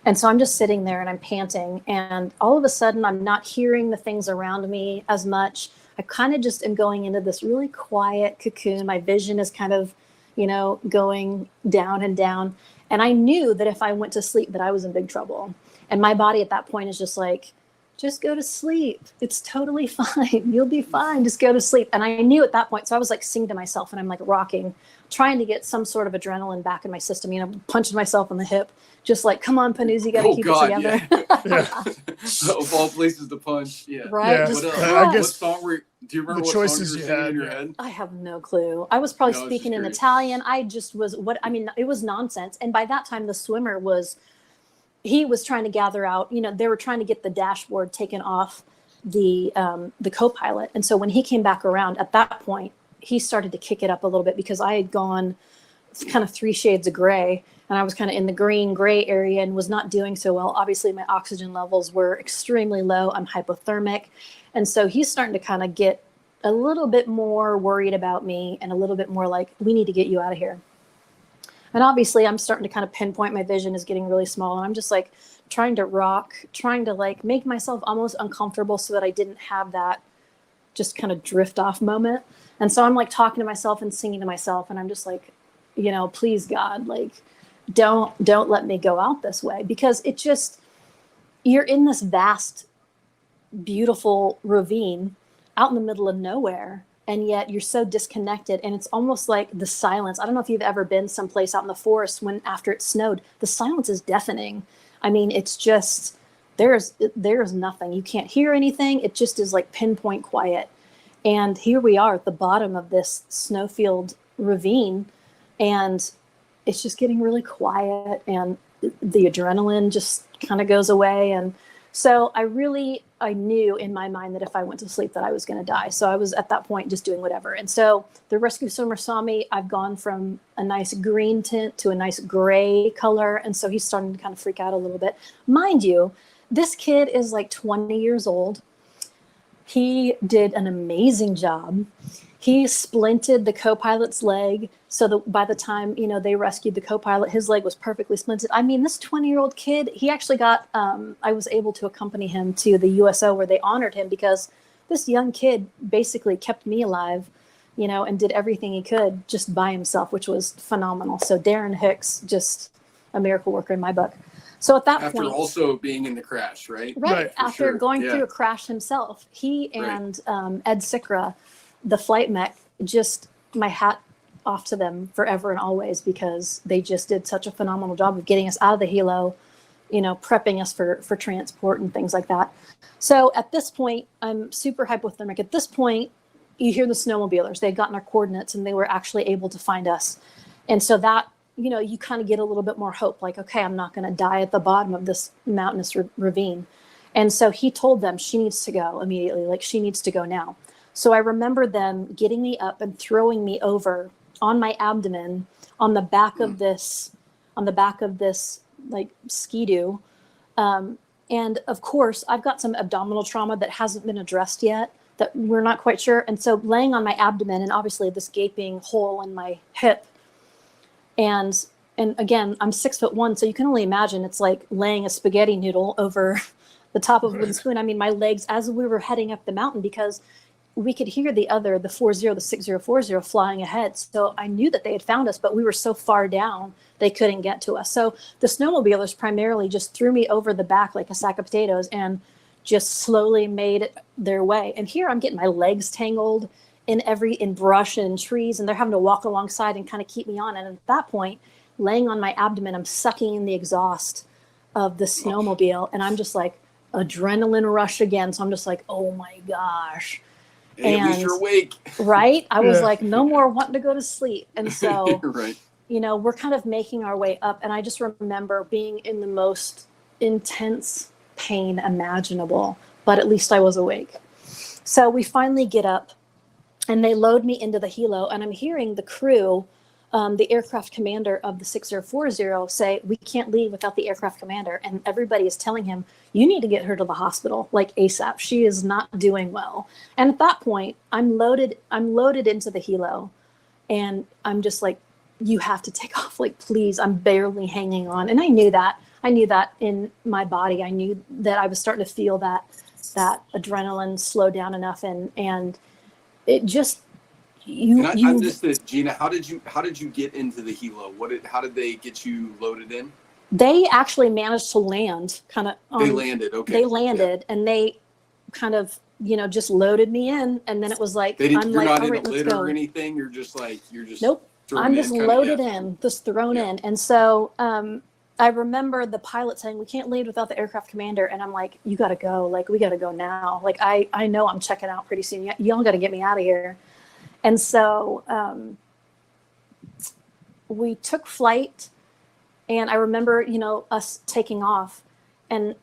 And so I'm just sitting there and I'm panting. And all of a sudden, I'm not hearing the things around me as much. I kind of just am going into this really quiet cocoon. My vision is kind of, going down and down. And I knew that if I went to sleep, that I was in big trouble. And my body at that point is just like, just go to sleep. It's totally fine. You'll be fine. Just go to sleep. And I knew at that point, so I was singing to myself, and I'm rocking, trying to get some sort of adrenaline back in my system, punching myself in the hip, just come on, Panuzzi, you got to keep it together. Of all places to punch. Yeah. Right. Yeah. What song do you remember what choices you had in your head? I have no clue. I was probably speaking in Italian. I just was it was nonsense. And by that time, the swimmer he was trying to gather out, they were trying to get the dashboard taken off the co-pilot. And so when he came back around at that point, he started to kick it up a little bit, because I had gone kind of 3 shades of gray, and I was kind of in the green gray area and was not doing so well. Obviously my oxygen levels were extremely low. I'm hypothermic. And so he's starting to kind of get a little bit more worried about me, and a little bit more like, we need to get you out of here. And obviously I'm starting to kind of pinpoint, my vision is getting really small, and I'm just trying to rock, trying to make myself almost uncomfortable so that I didn't have that just kind of drift off moment. And so I'm talking to myself and singing to myself, and I'm just please God, don't let me go out this way, because it just, you're in this vast, beautiful ravine out in the middle of nowhere. And yet you're so disconnected, and it's almost like the silence. I don't know if you've ever been someplace out in the forest after it snowed, the silence is deafening. It's just, there's nothing. You can't hear anything. It just is pinpoint quiet. And here we are at the bottom of this snowfield ravine, and it's just getting really quiet, and the adrenaline just kind of goes away. And so I knew in my mind that if I went to sleep that I was going to die. So I was at that point just doing whatever. And so the rescue swimmer saw me. I've gone from a nice green tint to a nice gray color. And so he's starting to kind of freak out a little bit. Mind you, this kid is 20 years old. He did an amazing job. He splinted the co-pilot's leg. So that by the time, they rescued the co-pilot, his leg was perfectly splinted. I mean, this 20-year-old kid, he actually got, I was able to accompany him to the USO where they honored him because this young kid basically kept me alive, and did everything he could just by himself, which was phenomenal. So Darren Hicks, just a miracle worker in my book. So at that After point, also being in the crash, right? Right. After sure. going through a crash himself, he and Ed Sikra, the flight mech, just my hat off to them forever and always, because they just did such a phenomenal job of getting us out of the helo, prepping us for transport and things like that. So at this point, I'm super hypothermic. At this point, you hear the snowmobilers. They had gotten our coordinates and they were actually able to find us. And so that, you kind of get a little bit more hope, like, okay, I'm not going to die at the bottom of this mountainous ravine. And so he told them she needs to go immediately, like she needs to go now. So I remember them getting me up and throwing me over on my abdomen on the back of this like skidoo. And of course, I've got some abdominal trauma that hasn't been addressed yet, that we're not quite sure. And so laying on my abdomen and obviously this gaping hole in my hip. And again, I'm 6'1", so you can only imagine it's like laying a spaghetti noodle over the top of a wooden spoon. I mean, my legs, as we were heading up the mountain, because we could hear the 6040 flying ahead. So I knew that they had found us, but we were so far down, they couldn't get to us. So the snowmobilers primarily just threw me over the back like a sack of potatoes and just slowly made their way. And here I'm getting my legs tangled in brush and trees, and they're having to walk alongside and kind of keep me on. And at that point, laying on my abdomen, I'm sucking in the exhaust of the snowmobile, and I'm just like adrenaline rush again. So I'm just like, oh my gosh. Hey, at least you're awake. Right? I was like, no more wanting to go to sleep. And so, right. We're kind of making our way up. And I just remember being in the most intense pain imaginable, but at least I was awake. So we finally get up and they load me into the helo, and I'm hearing the crew, the aircraft commander of the 6040 say, we can't leave without the aircraft commander. And everybody is telling him, you need to get her to the hospital, like ASAP. She is not doing well. And at that point, I'm loaded into the helo, and I'm just like, you have to take off, like, please, I'm barely hanging on. And I knew that in my body. I knew that I was starting to feel that adrenaline slow down enough, and it just, I missed it, Gina. How did you get into the helo? How did they get you loaded in? They actually managed to land kind of. They landed. Okay. They landed, and they kind of, just loaded me in, and then it was like, you're I'm like, not all in right, a let's litter go. or anything. You're just. Nope. I'm just loaded in, just thrown in, and so I remember the pilot saying, we can't leave without the aircraft commander, and I'm like, you got to go, like, we got to go now. Like, I know I'm checking out pretty soon. Y'all got to get me out of here. And so we took flight, and I remember, us taking off, and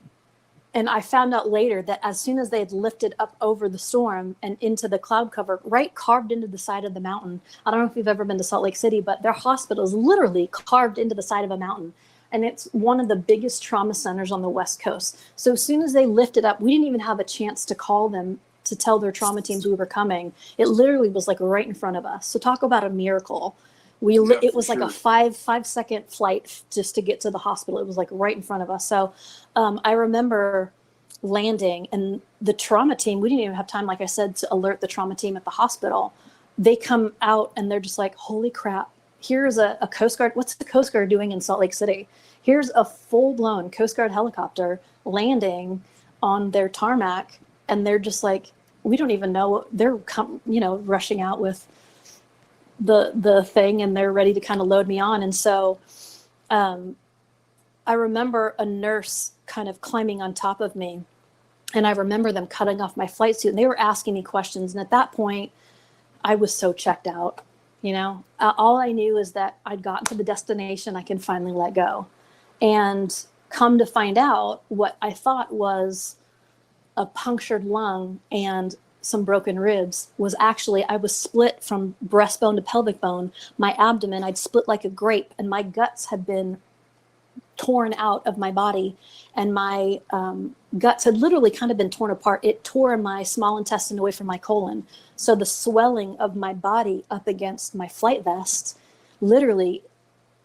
I found out later that as soon as they had lifted up over the storm and into the cloud cover, right carved into the side of the mountain. I don't know if you've ever been to Salt Lake City, but their hospital is literally carved into the side of a mountain. And it's one of the biggest trauma centers on the West Coast. So as soon as they lifted up, we didn't even have a chance to call them to tell their trauma teams we were coming. It literally was like right in front of us. So talk about a miracle. It was like a 5-second flight just to get to the hospital. It was like right in front of us. So I remember landing, and the trauma team, we didn't even have time, like I said, to alert the trauma team at the hospital. They come out and they're just like, holy crap, here's a Coast Guard. What's the Coast Guard doing in Salt Lake City? Here's a full-blown Coast Guard helicopter landing on their tarmac, and they're just like, we don't even know. They're rushing out with the thing, and they're ready to kind of load me on. And so I remember a nurse kind of climbing on top of me, and I remember them cutting off my flight suit, and they were asking me questions. And at that point, I was so checked out. All I knew is that I'd gotten to the destination. I can finally let go. And come to find out, what I thought was a punctured lung and some broken ribs was actually, I was split from breastbone to pelvic bone. My abdomen, I'd split like a grape, and my guts had been torn out of my body, and my guts had literally kind of been torn apart. It tore my small intestine away from my colon. So the swelling of my body up against my flight vest literally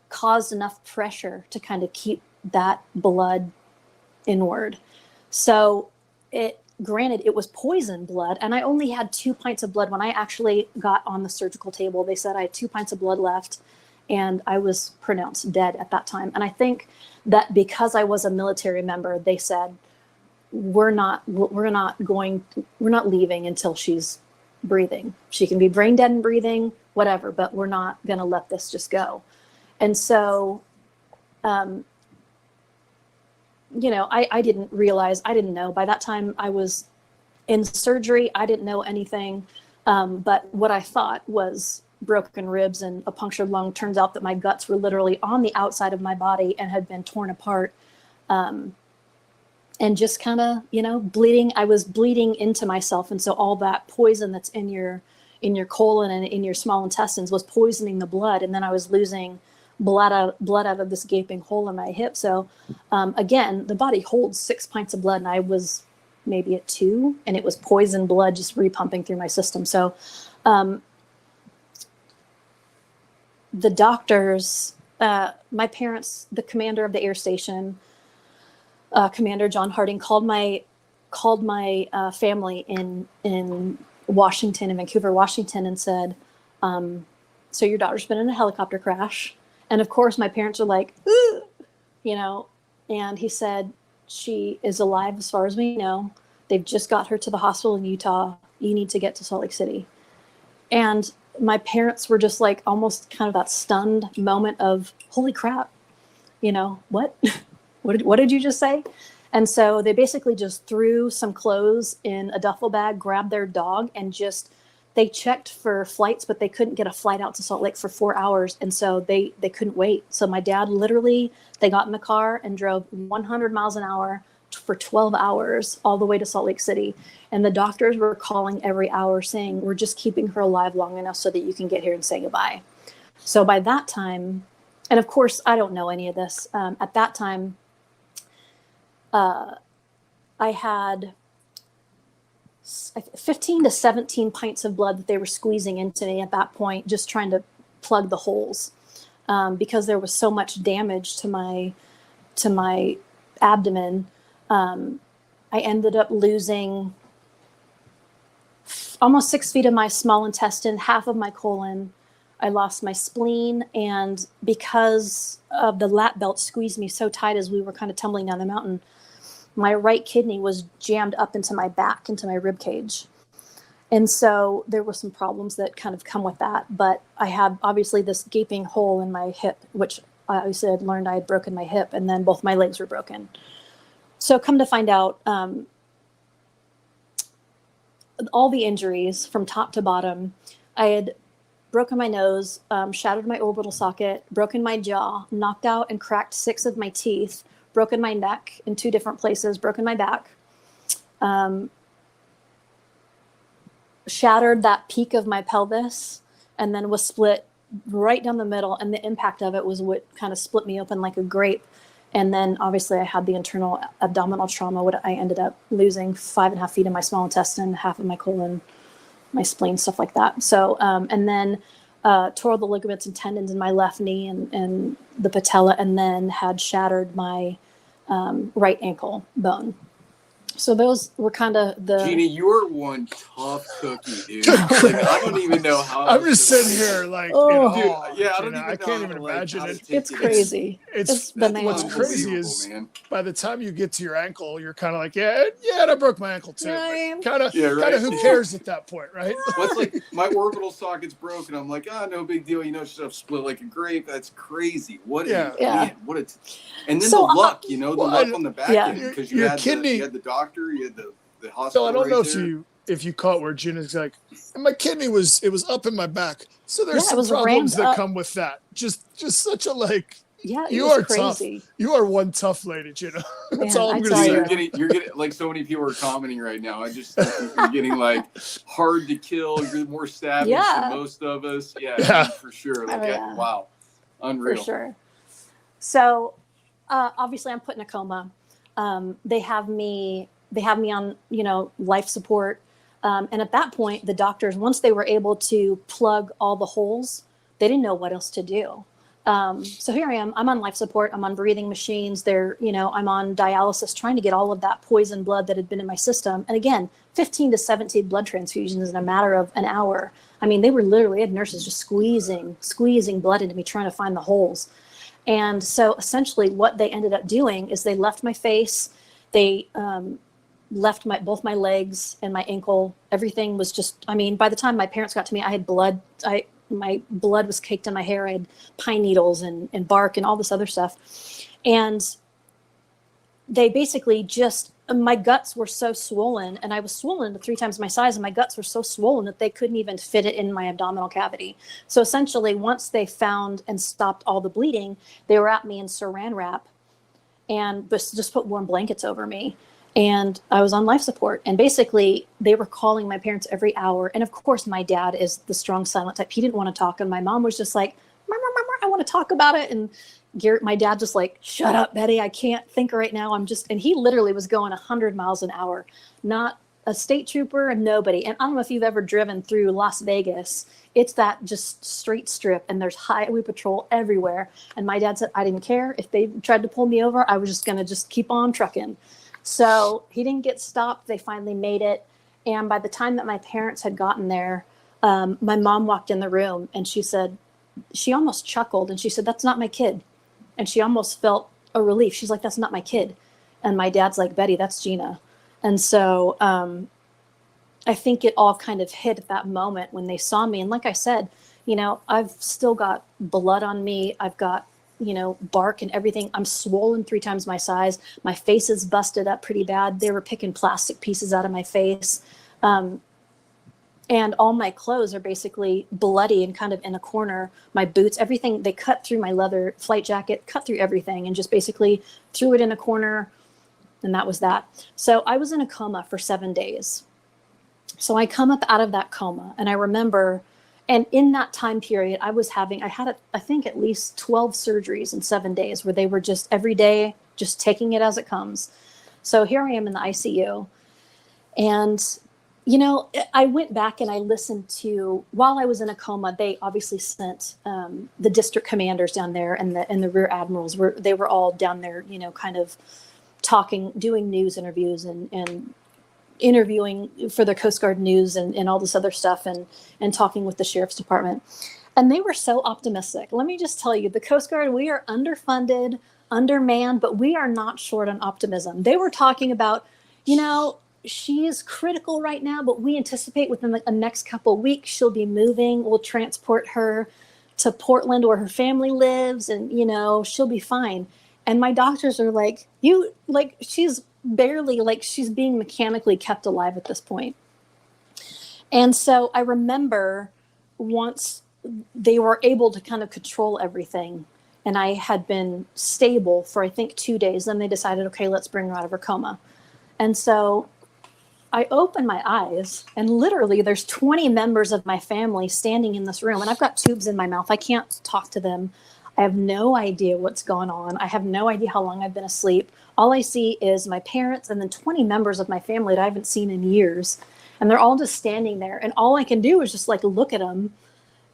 caused enough pressure to kind of keep that blood inward. So granted, it was poison blood, and I only had 2 pints of blood when I actually got on the surgical table. They said I had 2 pints of blood left, and I was pronounced dead at that time. And I think that because I was a military member, they said, we're not leaving until she's breathing. She can be brain dead and breathing, whatever, but we're not going to let this just go. And so, I didn't know. By that time I was in surgery. I didn't know anything. But what I thought was broken ribs and a punctured lung, turns out that my guts were literally on the outside of my body and had been torn apart. And just kind of, bleeding. I was bleeding into myself. And so all that poison that's in your colon and in your small intestines was poisoning the blood. And then I was losing blood out of this gaping hole in my hip. So again, the body holds 6 pints of blood, and I was maybe at 2, and it was poison blood just repumping through my system. So the doctors, my parents, the commander of the air station, Commander John Harding, called my family in Washington, in Vancouver, Washington, and said, so your daughter's been in a helicopter crash. And of course, my parents are like, ooh, and he said, she is alive as far as we know. They've just got her to the hospital in Utah. You need to get to Salt Lake City. And my parents were just like almost kind of that stunned moment of, holy crap, what? What did you just say? And so they basically just threw some clothes in a duffel bag, grabbed their dog, and they checked for flights, but they couldn't get a flight out to Salt Lake for 4 hours. And so they couldn't wait. So my dad they got in the car and drove 100 miles an hour for 12 hours all the way to Salt Lake City. And the doctors were calling every hour saying, we're just keeping her alive long enough so that you can get here and say goodbye. So by that time, and of course, I don't know any of this. At that time, I had 15 to 17 pints of blood that they were squeezing into me at that point, just trying to plug the holes, because there was so much damage to my abdomen. I ended up losing almost 6 feet of my small intestine, half of my colon. I lost my spleen, and because of the lat belt squeezed me so tight as we were kind of tumbling down the mountain, my right kidney was jammed up into my back, into my rib cage. And so there were some problems that kind of come with that. But I had obviously this gaping hole in my hip, which I obviously had learned I had broken my hip, and then both my legs were broken. So come to find out, all the injuries from top to bottom, I had broken my nose, shattered my orbital socket, broken my jaw, knocked out and cracked 6 of my teeth, broken my neck in 2 different places, broken my back, shattered that peak of my pelvis, and then was split right down the middle. And the impact of it was what kind of split me open like a grape. And then obviously I had the internal abdominal trauma. What I ended up losing 5.5 feet of my small intestine, half of my colon, my spleen, stuff like that. So, and then tore the ligaments and tendons in my left knee and the patella, and then had shattered my right ankle bone. So those were kind of the... Gina, you're one tough cookie, dude. Like, I don't even know how... I'm just sitting here like, dude, yeah, I can't even imagine it. It's crazy. It's bananas. What's crazy is, by the time you get to your ankle, you're kind of like, yeah, I broke my ankle too. Kind of who cares at that point, right? What's like, my orbital socket's broken. I'm like, no big deal. It's just split like a grape. That's crazy. Man, what a... And then so, the luck, the luck on the back end, because you had the doctor, you had the hospital. So I don't know if you caught where Gina's like, and my kidney was up in my back. So there's some problems that come with that. Just such a like. Yeah, you are crazy. Tough. You are one tough lady, Gina. That's all I'm gonna say. You're getting like so many people are commenting right now. I just you're getting like hard to kill. You're more savage than most of us. Yeah. For sure. Like, wow, unreal. For sure. So obviously I'm put in a coma. They have me on, life support. And at that point, the doctors, once they were able to plug all the holes, they didn't know what else to do. So here I am, I'm on life support. I'm on breathing machines. I'm on dialysis, trying to get all of that poison blood that had been in my system. And again, 15 to 17 blood transfusions in a matter of an hour. I mean, they had nurses just squeezing blood into me, trying to find the holes. And so essentially what they ended up doing is they left my face. They left both my legs and my ankle. Everything was just, by the time my parents got to me, I had blood. My blood was caked in my hair. I had pine needles and bark and all this other stuff. And they basically my guts were so swollen, and I was swollen to 3 times my size, and my guts were so swollen that they couldn't even fit it in my abdominal cavity. So essentially, once they found and stopped all the bleeding, they wrapped me in saran wrap and just put warm blankets over me. And I was on life support. And basically, they were calling my parents every hour. And of course, my dad is the strong, silent type. He didn't want to talk. And my mom was just like, I want to talk about it. And Garrett, my dad, just like, shut up, Betty. I can't think right now. And he literally was going 100 miles an hour, not a state trooper and nobody. And I don't know if you've ever driven through Las Vegas. It's that just straight strip, and there's highway patrol everywhere. And my dad said, I didn't care. If they tried to pull me over, I was just going to keep on trucking. So he didn't get stopped. They finally made it. And by the time that my parents had gotten there, my mom walked in the room, and she almost chuckled, and she said, that's not my kid. And she almost felt a relief. She's like, that's not my kid. And my dad's like, Betty, that's Gina. And so I think it all kind of hit at that moment when they saw me. And like I said, I've still got blood on me. I've got, bark and everything. I'm swollen 3 times my size. My face is busted up pretty bad. They were picking plastic pieces out of my face. And all my clothes are basically bloody and kind of in a corner. My boots, everything, they cut through my leather flight jacket, cut through everything, and just basically threw it in a corner. And that was that. So I was in a coma for 7 days. So I come up out of that coma, and I remember, and in that time period, I had I think at least 12 surgeries in 7 days, where they were just every day, just taking it as it comes. So here I am in the ICU. And I went back and I listened to, while I was in a coma, they obviously sent the district commanders down there, and the rear admirals they were all down there, kind of talking, doing news interviews and interviewing for the Coast Guard news and all this other stuff, and talking with the sheriff's department. And they were so optimistic. Let me just tell you, the Coast Guard, we are underfunded, undermanned, but we are not short on optimism. They were talking about, she is critical right now, but we anticipate within the next couple of weeks she'll be moving. We'll transport her to Portland, where her family lives, and she'll be fine. And my doctors are like, she's barely, she's being mechanically kept alive at this point. And so I remember once they were able to kind of control everything, and I had been stable for I think 2 days, then they decided, okay, let's bring her out of her coma. And so I open my eyes, and literally there's 20 members of my family standing in this room, and I've got tubes in my mouth. I can't talk to them. I have no idea what's going on. I have no idea how long I've been asleep. All I see is my parents and then 20 members of my family that I haven't seen in years. And they're all just standing there. And all I can do is just look at them.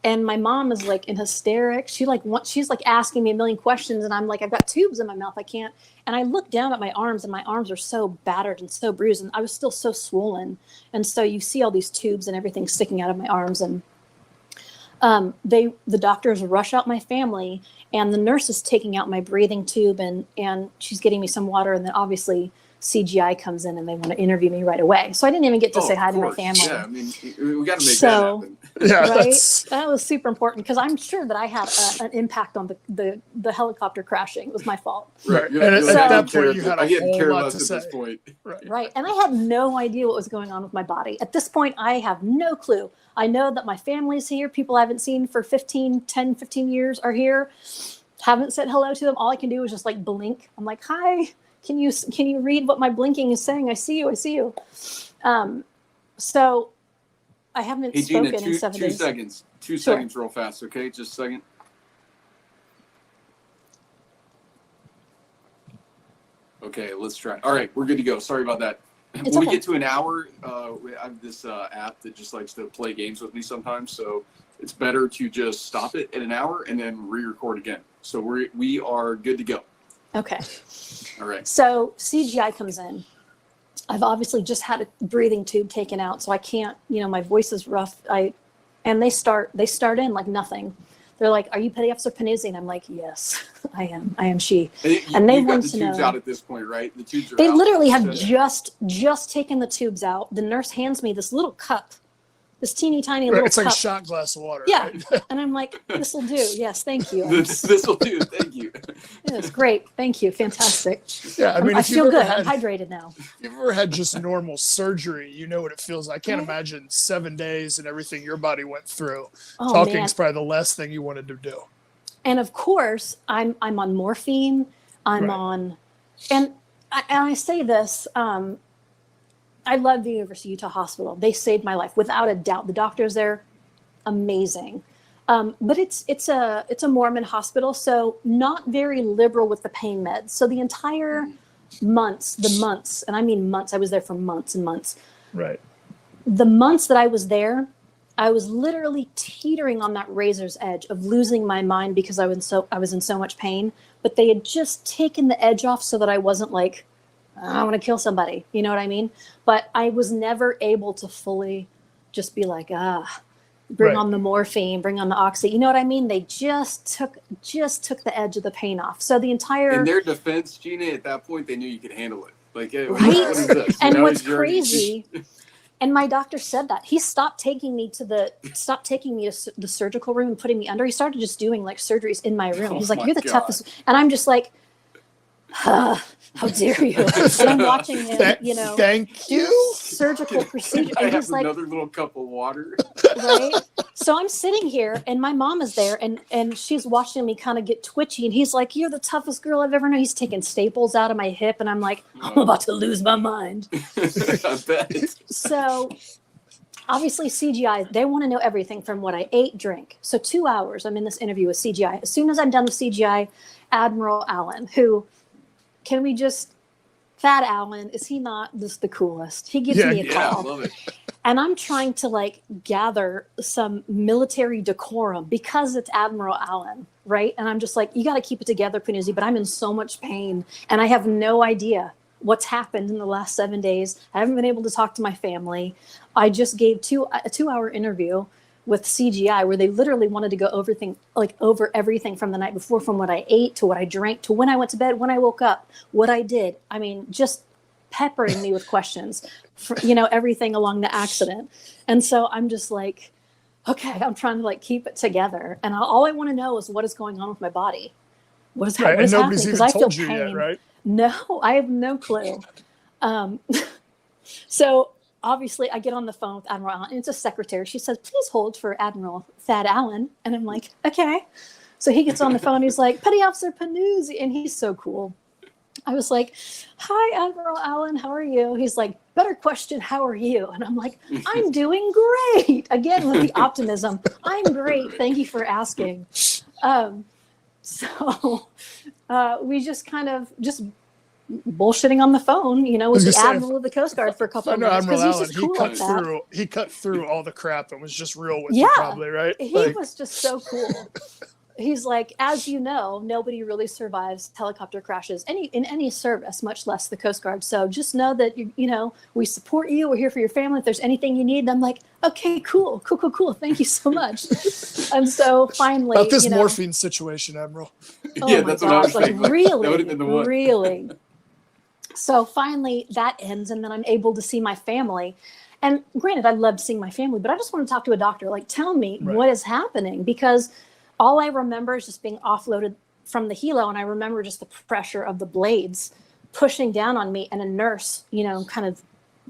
And my mom is in hysterics. She's asking me a million questions. And I'm I've got tubes in my mouth. I can't. And I look down at my arms, and my arms are so battered and so bruised. And I was still so swollen. And so you see all these tubes and everything sticking out of my arms. And the doctors rush out my family, and the nurse is taking out my breathing tube, and she's getting me some water. And then obviously CGI comes in, and they want to interview me right away. So I didn't even get to say hi to my family. Yeah, I mean, we got to make that happen. Yeah, right? That was super important, because I'm sure that I had an impact on the helicopter crashing. It was my fault. Right. And at that point, you had a whole lot to say. Right. And I had no idea what was going on with my body. At this point, I have no clue. I know that my family's here. People I haven't seen for 15 years are here. Haven't said hello to them. All I can do is just blink. I'm like, hi. Can you read what my blinking is saying? I see you. So I haven't spoken in 7 days. 2 seconds. Two Sure. seconds real fast, okay? Just a second. Okay, let's try. All right, we're good to go. Sorry about that. It's When we okay. get to an hour, I have this app that just likes to play games with me sometimes. So it's better to just stop it at an hour and then re-record again. So we are good to go. Okay. All right. So CGI comes in. I've obviously just had a breathing tube taken out, so I can't, my voice is rough. And they start in like nothing. They're like, "Are you Petty Officer Panuzzi?" And I'm like, "Yes, I am. I am she." And they You've got want the to tubes know. out at this point, right? The tubes are They out. literally have So- just taken the tubes out. The nurse hands me this little cup, this teeny tiny little It's like cup. a shot glass of water. Yeah. Right? And I'm like, "This will do. Yes, thank you." this will do. Thank you. It's great. Thank you. Fantastic. Yeah, I mean, I if feel you've ever good. I'm had, hydrated now. if you've ever had just normal surgery, you know what it feels like. I can't imagine 7 days and everything your body went through. Oh, Talking man. is probably the last thing you wanted to do. And of course, I'm on morphine. I'm Right. on, and I say this. I love the University of Utah Hospital. They saved my life without a doubt. The doctors there, amazing. But it's a Mormon hospital, so not very liberal with the pain meds. So the entire months, and I mean months. I was there for months and months. Right. The months that I was there, I was literally teetering on that razor's edge of losing my mind because I was in so much pain. But they had just taken the edge off so that I wasn't like, I want to kill somebody. You know what I mean? But I was never able to fully just be like, bring Right. on the morphine, bring on the oxy. You know what I mean? They just took the edge of the pain off. So the entire In their defense, Gina, at that point, they knew you could handle it. Like, hey, what Right. is this? You And know, what's you're already- crazy, and my doctor said that he stopped taking me to the surgical room and putting me under. He started just doing like surgeries in my room. Oh He's like, my "You're the God. toughest," and I'm just like, how dare you? And I'm watching him, Thank you. surgical procedure, I and have he's like, another little cup of water. right? So I'm sitting here and my mom is there and she's watching me kind of get twitchy and he's like, "You're the toughest girl I've ever known." He's taking staples out of my hip and I'm like, I'm about to lose my mind. I bet. So obviously CGI, they want to know everything from what I ate, drink. So 2 hours, I'm in this interview with CGI. As soon as I'm done with CGI, Admiral Allen, who can we just, Fat Allen, is he not just the coolest? He gives me a Yeah, I call. love it. And I'm trying to like gather some military decorum because it's Admiral Allen, right? And I'm just like, you got to keep it together, Panuzzi, but I'm in so much pain and I have no idea what's happened in the last 7 days. I haven't been able to talk to my family. I just gave a 2-hour interview with CGI where they literally wanted to go over everything from the night before, from what I ate to what I drank to when I went to bed, when I woke up, what I did. I mean, just peppering me with questions, for, everything along the accident. And so I'm just like, okay, I'm trying to like keep it together. And all I want to know is what is going on with my body. What is, Right. what is And happening? nobody's Because even I feel told you pain. yet, right? No, I have no clue. So obviously I get on the phone with Admiral Allen and it's a secretary. She says, "Please hold for Admiral Thad Allen." And I'm like, okay. So he gets on the phone. He's like, "Petty Officer Panuzzi." And he's so cool. I was like, "Hi, Admiral Allen. How are you?" He's like, "Better question, how are you?" And I'm like, "I'm doing great." Again, with the optimism. "I'm great. Thank you for asking." So we just kind of just bullshitting on the phone, with the Admiral of the Coast Guard for a couple I of know minutes Admiral because he's Allen. just cool like that. He cut through all the crap and was just real with you, Yeah, probably, right? he was just so cool. He's like, "As you know, nobody really survives helicopter crashes in any service, much less the Coast Guard. So just know that we support you. We're here for your family. If there's anything you need." And I'm like, "Okay, cool. Thank you so much." And so finally, About this morphine situation, Admiral. oh Yeah, my that's what I was gosh, thinking. That would've been the one. really. So finally that ends and then I'm able to see my family. And granted, I love seeing my family, but I just want to talk to a doctor. Like, tell me what is happening, because all I remember is just being offloaded from the helo. And I remember just the pressure of the blades pushing down on me and a nurse, kind of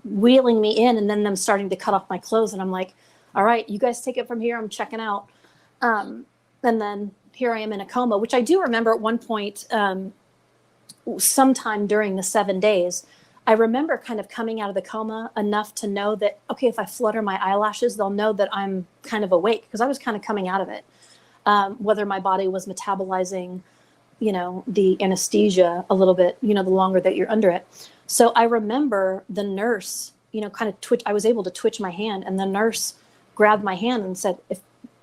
wheeling me in and then them starting to cut off my clothes. And I'm like, "All right, you guys take it from here. I'm checking out." And then here I am in a coma, which I do remember at one point, sometime during the 7 days, I remember kind of coming out of the coma enough to know that, okay, if I flutter my eyelashes, they'll know that I'm kind of awake, because I was kind of coming out of it. Whether my body was metabolizing the anesthesia a little bit, the longer that you're under it. So I remember the nurse, kind of I was able to twitch my hand, and the nurse grabbed my hand and said,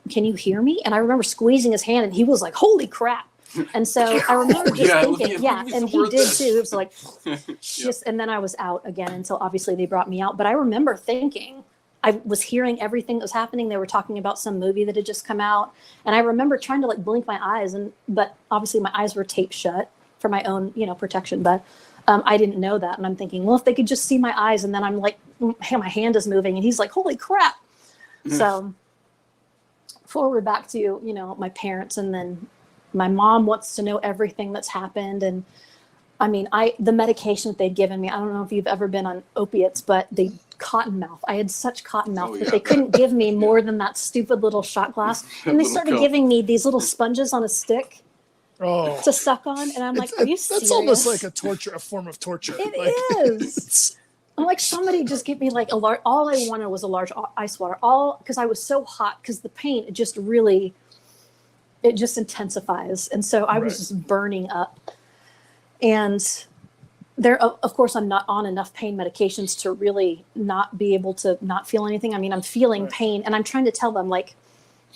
can you hear me? And I remember squeezing his hand, and he was like, holy crap. And so I remember just thinking, and he did too. It was like, and then I was out again until obviously they brought me out. But I remember thinking, I was hearing everything that was happening. They were talking about some movie that had just come out. And I remember trying to like blink my eyes, but obviously my eyes were taped shut for my own, protection. But I didn't know that. And I'm thinking, well, if they could just see my eyes, and then I'm like, hey, my hand is moving. And he's like, holy crap. So forward back to, my parents, and then my mom wants to know everything that's happened. And I mean, the medication that they'd given me, I don't know if you've ever been on opiates, but the cotton mouth, I had such cotton mouth that they couldn't give me more than that stupid little shot glass. And they started giving me these little sponges on a stick to suck on. And I'm like, are you serious? That's almost like a form of torture. It is. I'm like, somebody just give me like a large, all I wanted was a large ice water, because I was so hot, because the pain, it just intensifies. And so I was just burning up. And there, of course, I'm not on enough pain medications to really not be able to not feel anything. I mean, I'm feeling pain, and I'm trying to tell them, like,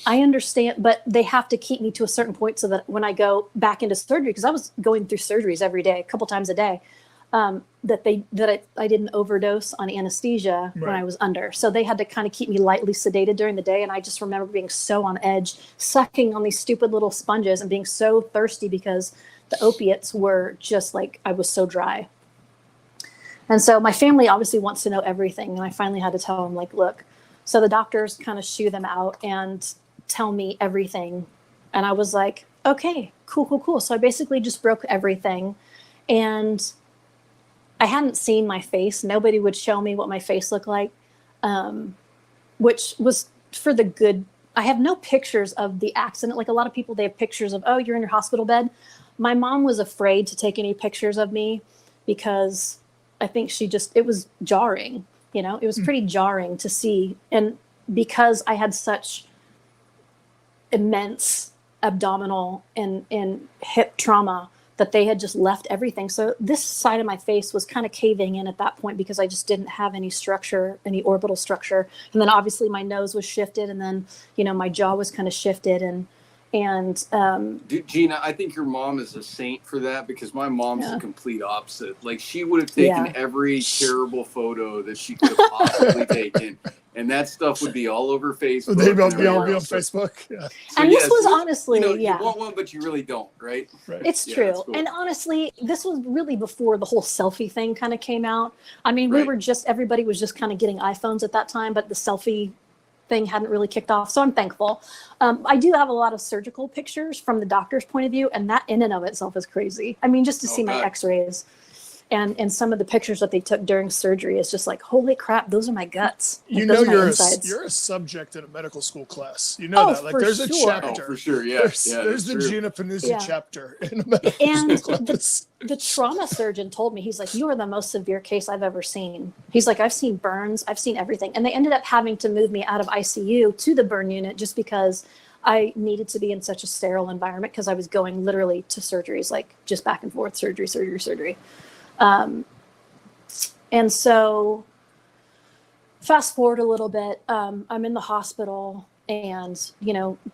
I understand, but they have to keep me to a certain point so that when I go back into surgery, because I was going through surgeries every day, a couple times a day, that I didn't overdose on anesthesia when I was under. So they had to kind of keep me lightly sedated during the day. And I just remember being so on edge, sucking on these stupid little sponges and being so thirsty because the opiates were just like, I was so dry. And so my family obviously wants to know everything. And I finally had to tell them, like, look, so the doctors kind of shoo them out and tell me everything. And I was like, okay, cool. So I basically just broke everything. And I hadn't seen my face. Nobody would show me what my face looked like, which was for the good. I have no pictures of the accident. Like a lot of people, they have pictures of, oh, you're in your hospital bed. My mom was afraid to take any pictures of me because I think it was jarring, it was pretty jarring to see. And because I had such immense abdominal and hip trauma, that they had just left everything. So this side of my face was kind of caving in at that point because I just didn't have any structure, any orbital structure. And then obviously my nose was shifted, and then, my jaw was kind of shifted. And Gina, I think your mom is a saint for that, because my mom's the complete opposite. Like, she would have taken every terrible photo that she could have possibly taken. And that stuff would be all over Facebook. They'd be on Facebook. Yeah. So and this was honestly, you want one, but you really don't, right? It's true. Cool. And honestly, this was really before the whole selfie thing kind of came out. I mean, everybody was just kind of getting iPhones at that time, but the selfie thing hadn't really kicked off. So I'm thankful. I do have a lot of surgical pictures from the doctor's point of view, and that in and of itself is crazy. I mean, just to see my x-rays and some of the pictures that they took during surgery is just like, holy crap, those are my guts. You're a subject in a medical school class. You know that. Like, there's a chapter. Oh, for sure, yeah. There's the true. Gina Panuzzi chapter in a medical school class. The trauma surgeon told me, he's like, you are the most severe case I've ever seen. He's like, I've seen burns, I've seen everything. And they ended up having to move me out of ICU to the burn unit just because I needed to be in such a sterile environment, because I was going literally to surgeries, like just back and forth, surgery. And so fast forward a little bit, I'm in the hospital, and,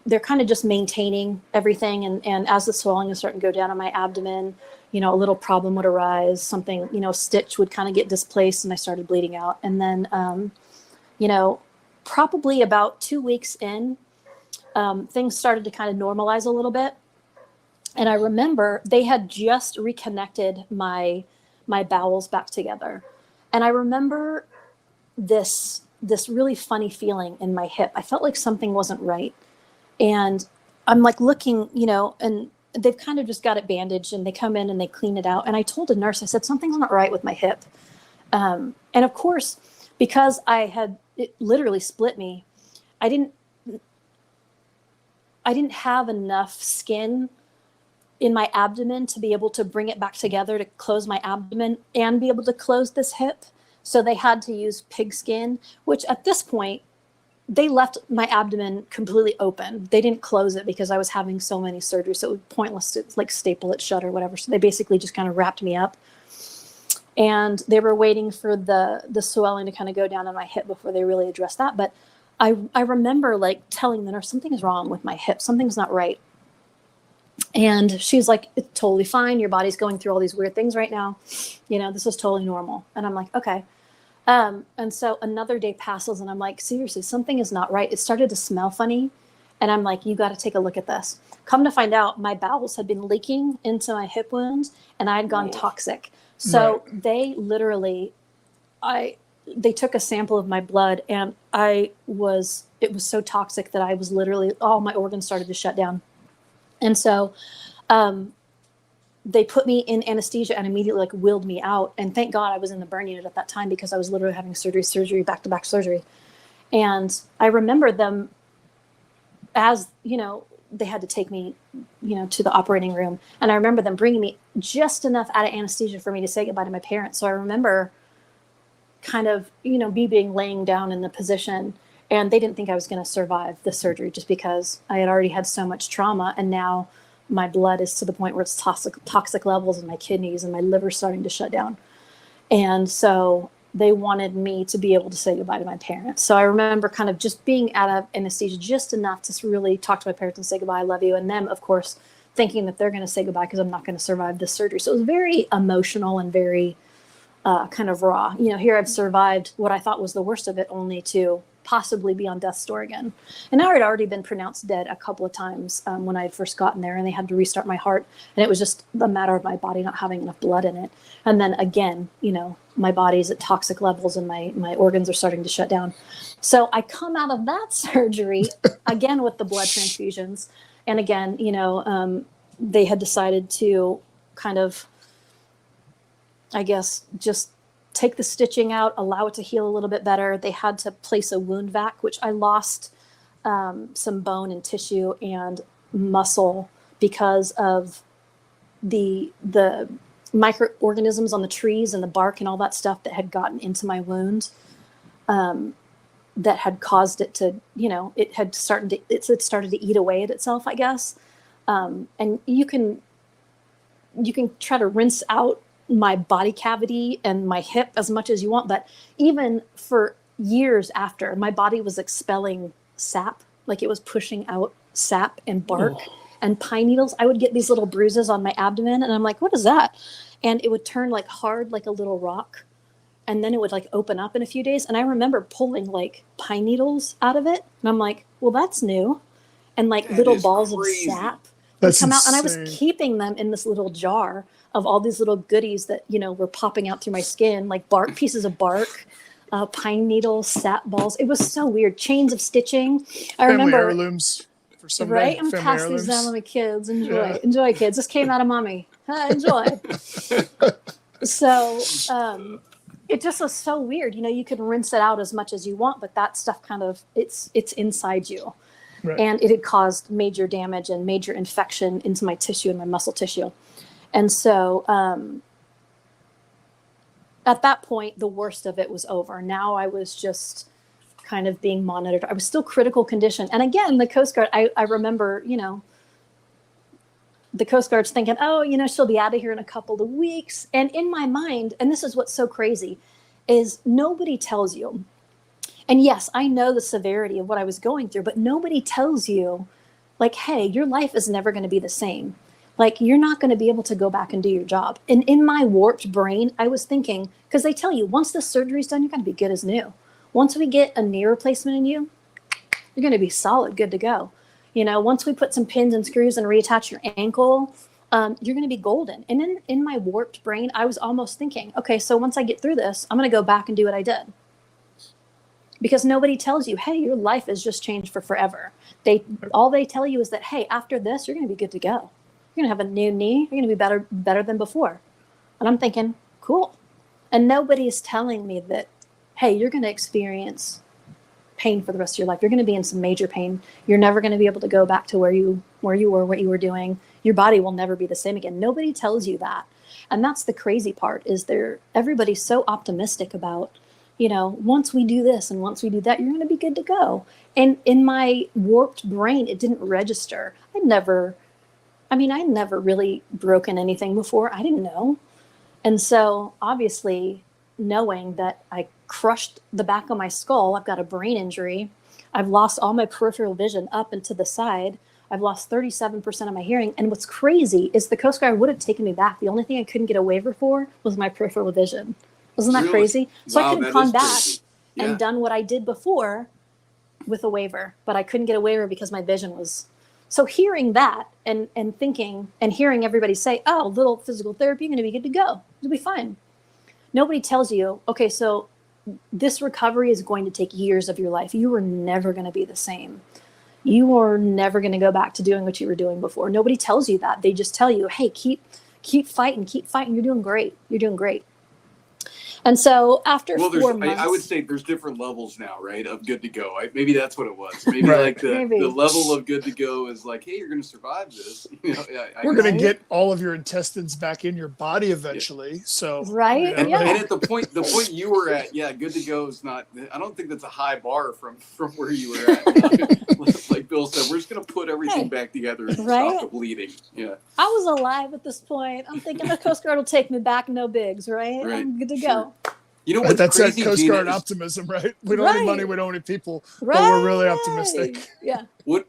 they're kind of just maintaining everything. And as the swelling is starting to go down on my abdomen, a little problem would arise, something, stitch would kind of get displaced, and I started bleeding out. And then, probably about 2 weeks in, things started to kind of normalize a little bit. And I remember they had just reconnected my bowels back together. And I remember this really funny feeling in my hip. I felt like something wasn't right. And I'm like looking, and they've kind of just got it bandaged, and they come in and they clean it out. And I told a nurse, I said, something's not right with my hip. And of course, because it literally split me, I didn't have enough skin in my abdomen to be able to bring it back together to close my abdomen and be able to close this hip. So they had to use pig skin, which at this point, they left my abdomen completely open. They didn't close it because I was having so many surgeries. So it was pointless to like staple it shut or whatever. So they basically just kind of wrapped me up. And they were waiting for the swelling to kind of go down in my hip before they really addressed that. But I remember like telling the nurse, something is wrong with my hip. Something's not right. And she's like, it's totally fine. Your body's going through all these weird things right now. You know, this is totally normal. And I'm like, okay. And so another day passes and I'm like, seriously, something is not right. It started to smell funny. And I'm like, you got to take a look at this. Come to find out, my bowels had been leaking into my hip wounds and I had gone toxic. So they literally, they took a sample of my blood and it was so toxic that I was literally, all my organs started to shut down. And so, they put me in anesthesia and immediately like willed me out. And thank God I was in the burn unit at that time because I was literally having surgery, back-to-back surgery. And I remember them as, you know, they had to take me, you know, to the operating room. And I remember them bringing me just enough out of anesthesia for me to say goodbye to my parents. So I remember kind of, you know, me being laying down in the position and they didn't think I was going to survive the surgery just because I had already had so much trauma. And now my blood is to the point where it's toxic levels in my kidneys and my liver's starting to shut down. And so they wanted me to be able to say goodbye to my parents. So I remember kind of just being out of anesthesia just enough to really talk to my parents and say goodbye, I love you. And them, of course, thinking that they're going to say goodbye because I'm not going to survive this surgery. So it was very emotional and very kind of raw. You know, here I've survived what I thought was the worst of it, only to possibly be on death's door again. And I had already been pronounced dead a couple of times when I had first gotten there, and they had to restart my heart. And it was just a matter of my body not having enough blood in it. And then again, you know, my body's at toxic levels and my organs are starting to shut down. So I come out of that surgery again with the blood transfusions. And again, you know, they had decided to kind of, I guess, just take the stitching out, allow it to heal a little bit better. They had to place a wound vac, which I lost some bone and tissue and muscle because of the microorganisms on the trees and the bark and all that stuff that had gotten into my wound, that had caused it to, you know, it started to eat away at itself, I guess. And you can try to rinse out my body cavity and my hip as much as you want, but even for years after, my body was expelling sap, like it was pushing out sap and bark and pine needles. I would get these little bruises on my abdomen and I'm like, what is that? And it would turn like hard, like a little rock. And then it would like open up in a few days. And I remember pulling like pine needles out of it. And I'm like, well, that's new. And like that little balls crazy. Of sap would come out. And I was keeping them in this little jar of all these little goodies that, you know, were popping out through my skin, like bark, pieces of bark, pine needles, sap balls. It was so weird. Chains of stitching. I remember heirlooms for some right. I'm passing these down to my kids. Enjoy, kids. This came out of mommy. Enjoy. So it just was so weird. You know, you can rinse it out as much as you want, but that stuff kind of it's inside you. Right. And it had caused major damage and major infection into my tissue and my muscle tissue. And so at that point, the worst of it was over. Now I was just kind of being monitored. I was still critical condition. And again, the Coast Guard, I remember, you know, the Coast Guard's thinking, oh, you know, she'll be out of here in a couple of weeks. And in my mind, and this is what's so crazy, is nobody tells you. And yes, I know the severity of what I was going through, but nobody tells you, like, hey, your life is never going to be the same. Like, you're not going to be able to go back and do your job. And in my warped brain, I was thinking, because they tell you, once the surgery's done, you're going to be good as new. Once we get a knee replacement in you, you're going to be solid, good to go. You know, once we put some pins and screws and reattach your ankle, you're going to be golden. And in my warped brain, I was almost thinking, okay, so once I get through this, I'm going to go back and do what I did. Because nobody tells you, hey, your life has just changed for forever. All they tell you is that, hey, after this, you're going to be good to go. You're going to have a new knee. You're going to be better than before. And I'm thinking, cool. And nobody is telling me that, hey, you're going to experience pain for the rest of your life. You're going to be in some major pain. You're never going to be able to go back to where you were, what you were doing. Your body will never be the same again. Nobody tells you that. And that's the crazy part, is everybody's so optimistic about once we do this and once we do that, you're going to be good to go. And in my warped brain, it didn't register. I'd never really broken anything before. I didn't know. And so obviously knowing that I crushed the back of my skull, I've got a brain injury. I've lost all my peripheral vision up and to the side. I've lost 37% of my hearing. And what's crazy is the Coast Guard would have taken me back. The only thing I couldn't get a waiver for was my peripheral vision. Wasn't that Really? crazy? So Wow, I could have that gone is back crazy. Yeah. and done what I did before with a waiver, but I couldn't get a waiver because my vision was. So hearing that and thinking and hearing everybody say, oh, a little physical therapy, you're going to be good to go. You'll be fine. Nobody tells you, okay, so this recovery is going to take years of your life. You are never going to be the same. You are never going to go back to doing what you were doing before. Nobody tells you that. They just tell you, hey, keep fighting. You're doing great. You're doing great. And so after 4 months, I would say there's different levels now, right? Of good to go. Maybe that's what it was. Maybe Right. like the level of good to go is like, hey, you're going to survive this. We're going to get all of your intestines back in your body eventually. So right. And, Yeah. and at the point you were at, yeah, good to go is not. I don't think that's a high bar from where you were at. Like Bill said, we're just going to put everything back together and stop the bleeding. Yeah. I was alive at this point. I'm thinking the Coast Guard will take me back, no bigs, right? I'm good to go. You know what? That's that crazy, Coast Gina, Guard is, optimism, right? We don't need money, we don't need people, but we're really optimistic. Yeah.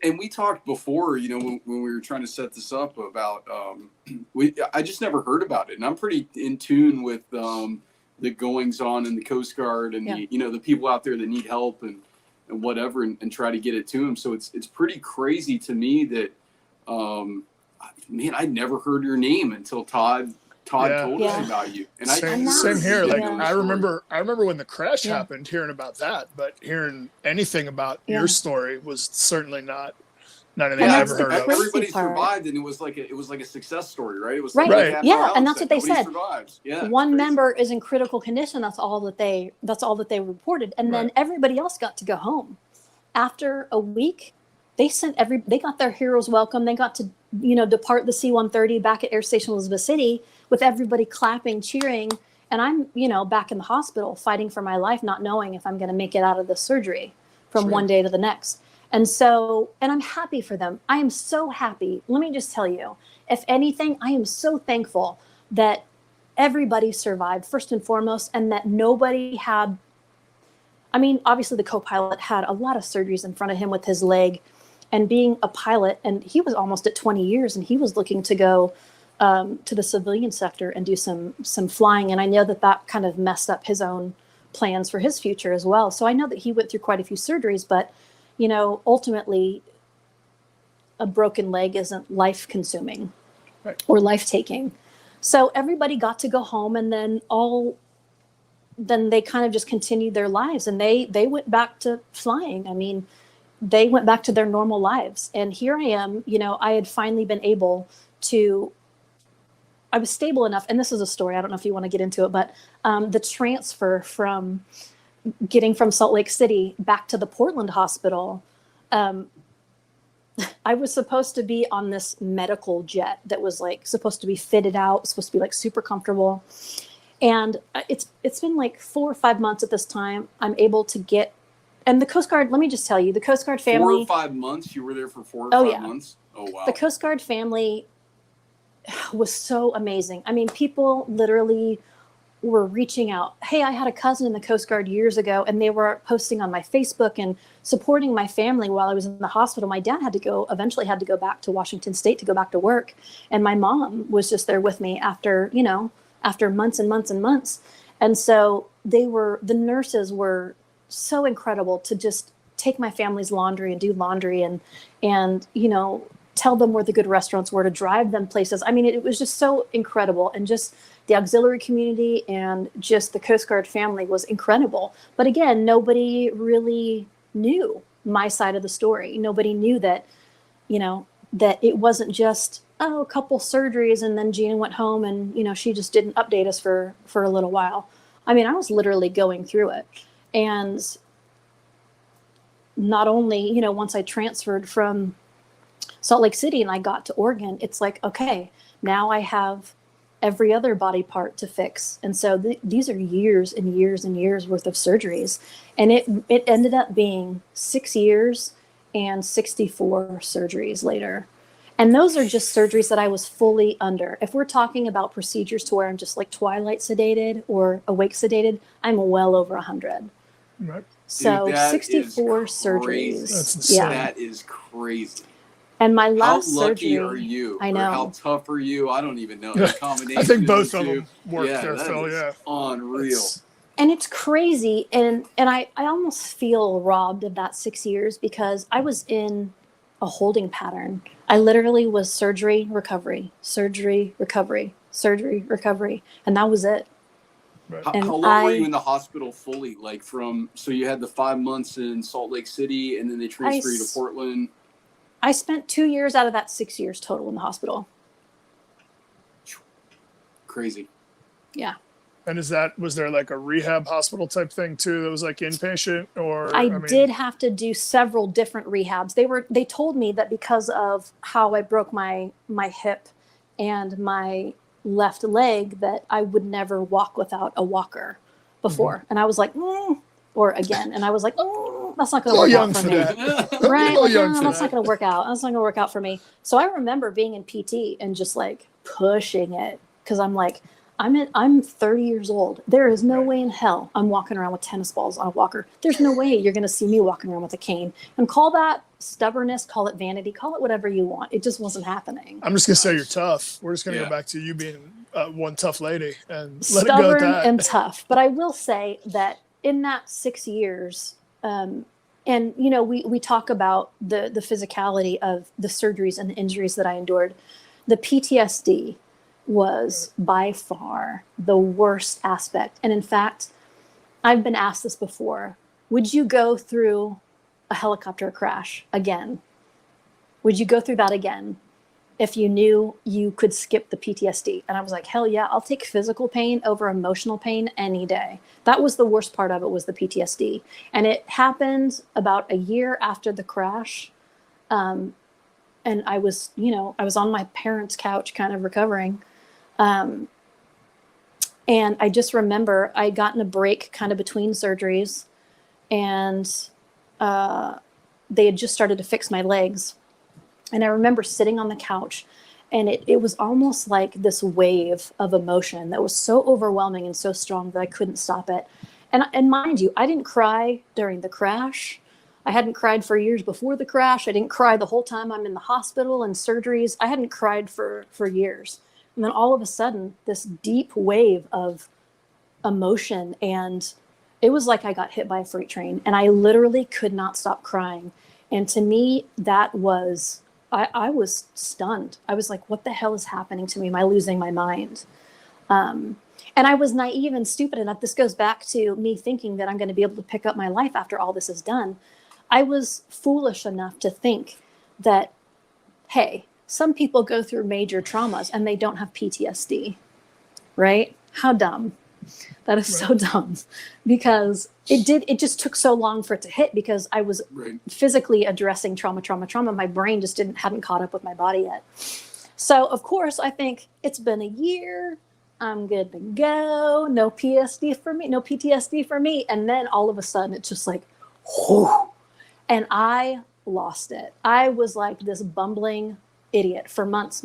And we talked before, when we were trying to set this up about, I just never heard about it, and I'm pretty in tune with the goings on in the Coast Guard and the people out there that need help and whatever, and try to get it to them. So it's pretty crazy to me that, man, I'd never heard your name until Todd told us about you. And same here. Like I remember remember when the crash happened, hearing about that, but hearing anything about your story was certainly not anything I ever heard of. Everybody survived, and it was like a success story, right? It was right. Like and that's what they said. Survives. Yeah, one member is in critical condition. That's all that they reported, and then everybody else got to go home. After a week, they got their hero's welcome. They got to depart the C-130 back at Air Station Elizabeth City with everybody clapping, cheering, and I'm back in the hospital fighting for my life, not knowing if I'm going to make it out of the surgery from one day to the next. And I'm happy for them. I am so happy. Let me just tell you, if anything, I am so thankful that everybody survived first and foremost, and that nobody had. I mean, obviously the co-pilot had a lot of surgeries in front of him with his leg, and being a pilot, and he was almost at 20 years, and he was looking to go to the civilian sector and do some flying. And I know that kind of messed up his own plans for his future as well. So I know that he went through quite a few surgeries, but ultimately a broken leg isn't life consuming or life taking. So everybody got to go home, and then they kind of just continued their lives, and they went back to flying. I mean, they went back to their normal lives. And here I am, I had finally been able to, I was stable enough. And this is a story, I don't know if you want to get into it, but the transfer from getting from Salt Lake City back to the Portland hospital, I was supposed to be on this medical jet that was like supposed to be fitted out, supposed to be like super comfortable. And it's been like 4 or 5 months at this time. I'm able to get, and the Coast Guard, let me just tell you, the Coast Guard family. 4 or 5 months? You were there for 4 or 5 months? Oh, wow. The Coast Guard family was so amazing. I mean, people literally were reaching out. Hey, I had a cousin in the Coast Guard years ago, and they were posting on my Facebook and supporting my family while I was in the hospital. My dad eventually had to go back to Washington State to go back to work. And my mom was just there with me after months and months and months. And so the nurses were so incredible to just take my family's laundry and do laundry and tell them where the good restaurants were, to drive them places. I mean, it was just so incredible. And just the auxiliary community and just the Coast Guard family was incredible. But again, nobody really knew my side of the story. Nobody knew that, that it wasn't just, a couple surgeries and then Gina went home and, she just didn't update us for a little while. I mean, I was literally going through it. And not only, once I transferred from Salt Lake City and I got to Oregon, it's like, okay, now I have every other body part to fix. And so these are years and years and years worth of surgeries. And it ended up being 6 years and 64 surgeries later. And those are just surgeries that I was fully under. If we're talking about procedures to where I'm just like twilight sedated or awake sedated, I'm well over 100. Right. So Dude, that 64 is surgeries. crazy. That's insane. Yeah. That is crazy. And my How last lucky surgery, are you? I Or know. how tough are you? I don't even know. The combination I think both the of two. them work there, that Phil. is Yeah. unreal. It's- And it's crazy. And I almost feel robbed of that 6 years because I was in a holding pattern. I literally was surgery, recovery, surgery, recovery, surgery, recovery. And that was it. Right. And How long were you in the hospital fully? Like so you had the 5 months in Salt Lake City and then they transferred you to Portland. I spent 2 years out of that 6 years total in the hospital. Crazy. Yeah. And was there like a rehab hospital type thing too that was like inpatient, or I did have to do several different rehabs. They told me that because of how I broke my hip and my left leg that I would never walk without a walker before. Mm-hmm. And I was like, or again. And I was like, that's not going to work out for me. Right? Like, that's not going to work out. That's not going to work out for me. So I remember being in PT and just like pushing it because I'm like, I'm 30 years old. There is no way in hell I'm walking around with tennis balls on a walker. There's no way you're going to see me walking around with a cane. And call that stubbornness, call it vanity, call it whatever you want. It just wasn't happening. I'm just going to say you're tough. We're just going to go back to you being one tough lady and let stubborn it go at that. And tough. But I will say that in that 6 years, and you know, we talk about the physicality of the surgeries and the injuries that I endured. The PTSD was by far the worst aspect. And in fact, I've been asked this before. Would you go through a helicopter crash again? Would you go through that again if you knew you could skip the PTSD? And I was like, hell yeah, I'll take physical pain over emotional pain any day. That was the worst part of it, was the PTSD. And it happened about a year after the crash. And I was on my parents' couch kind of recovering. And I just remember I'd gotten a break kind of between surgeries, and they had just started to fix my legs. And I remember sitting on the couch, and it was almost like this wave of emotion that was so overwhelming and so strong that I couldn't stop it. And mind you, I didn't cry during the crash. I hadn't cried for years before the crash. I didn't cry the whole time I'm in the hospital and surgeries. I hadn't cried for years. And then all of a sudden, this deep wave of emotion, and it was like I got hit by a freight train, and I literally could not stop crying. And to me, that was, I was stunned. I was like, what the hell is happening to me? Am I losing my mind? And I was naive and stupid enough. This goes back to me thinking that I'm going to be able to pick up my life after all this is done. I was foolish enough to think that, hey, some people go through major traumas and they don't have PTSD, right? How dumb. That is so dumb, because it just took so long for it to hit, because I was physically addressing trauma. My brain just hadn't caught up with my body yet. So of course I think it's been a year. I'm good to go. No PTSD for me. And then all of a sudden it's just like, whoo, and I lost it. I was like this bumbling idiot for months.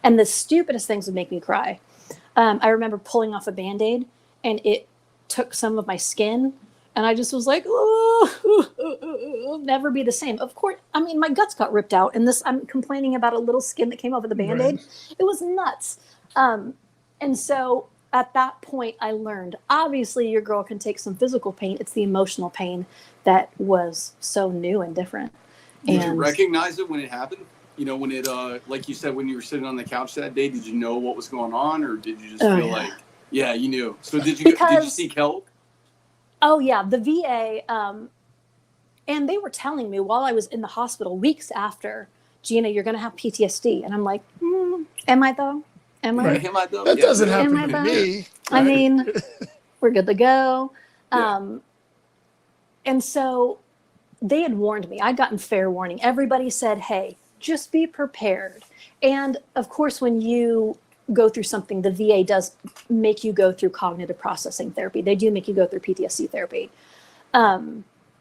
And the stupidest things would make me cry. I remember pulling off a Band-Aid, and it took some of my skin, and I just was like, never be the same. Of course, I mean, my guts got ripped out, and I'm complaining about a little skin that came off of the Band-Aid. Right. It was nuts. And so at that point I learned, obviously your girl can take some physical pain. It's the emotional pain that was so new and different. Did you recognize it when it happened? You know, when it, like you said, when you were sitting on the couch that day, did you know what was going on, or did you just feel like, yeah, you knew? So did you seek help? Oh yeah, the VA, and they were telling me while I was in the hospital weeks after, Gina, you're going to have PTSD, and I'm like, am I though? Am I? Right. Am I though? That doesn't happen to me. I mean, we're good to go. And so they had warned me. I'd gotten fair warning. Everybody said, hey, just be prepared. And of course, when you go through something, the VA does make you go through cognitive processing therapy. They do make you go through PTSD therapy.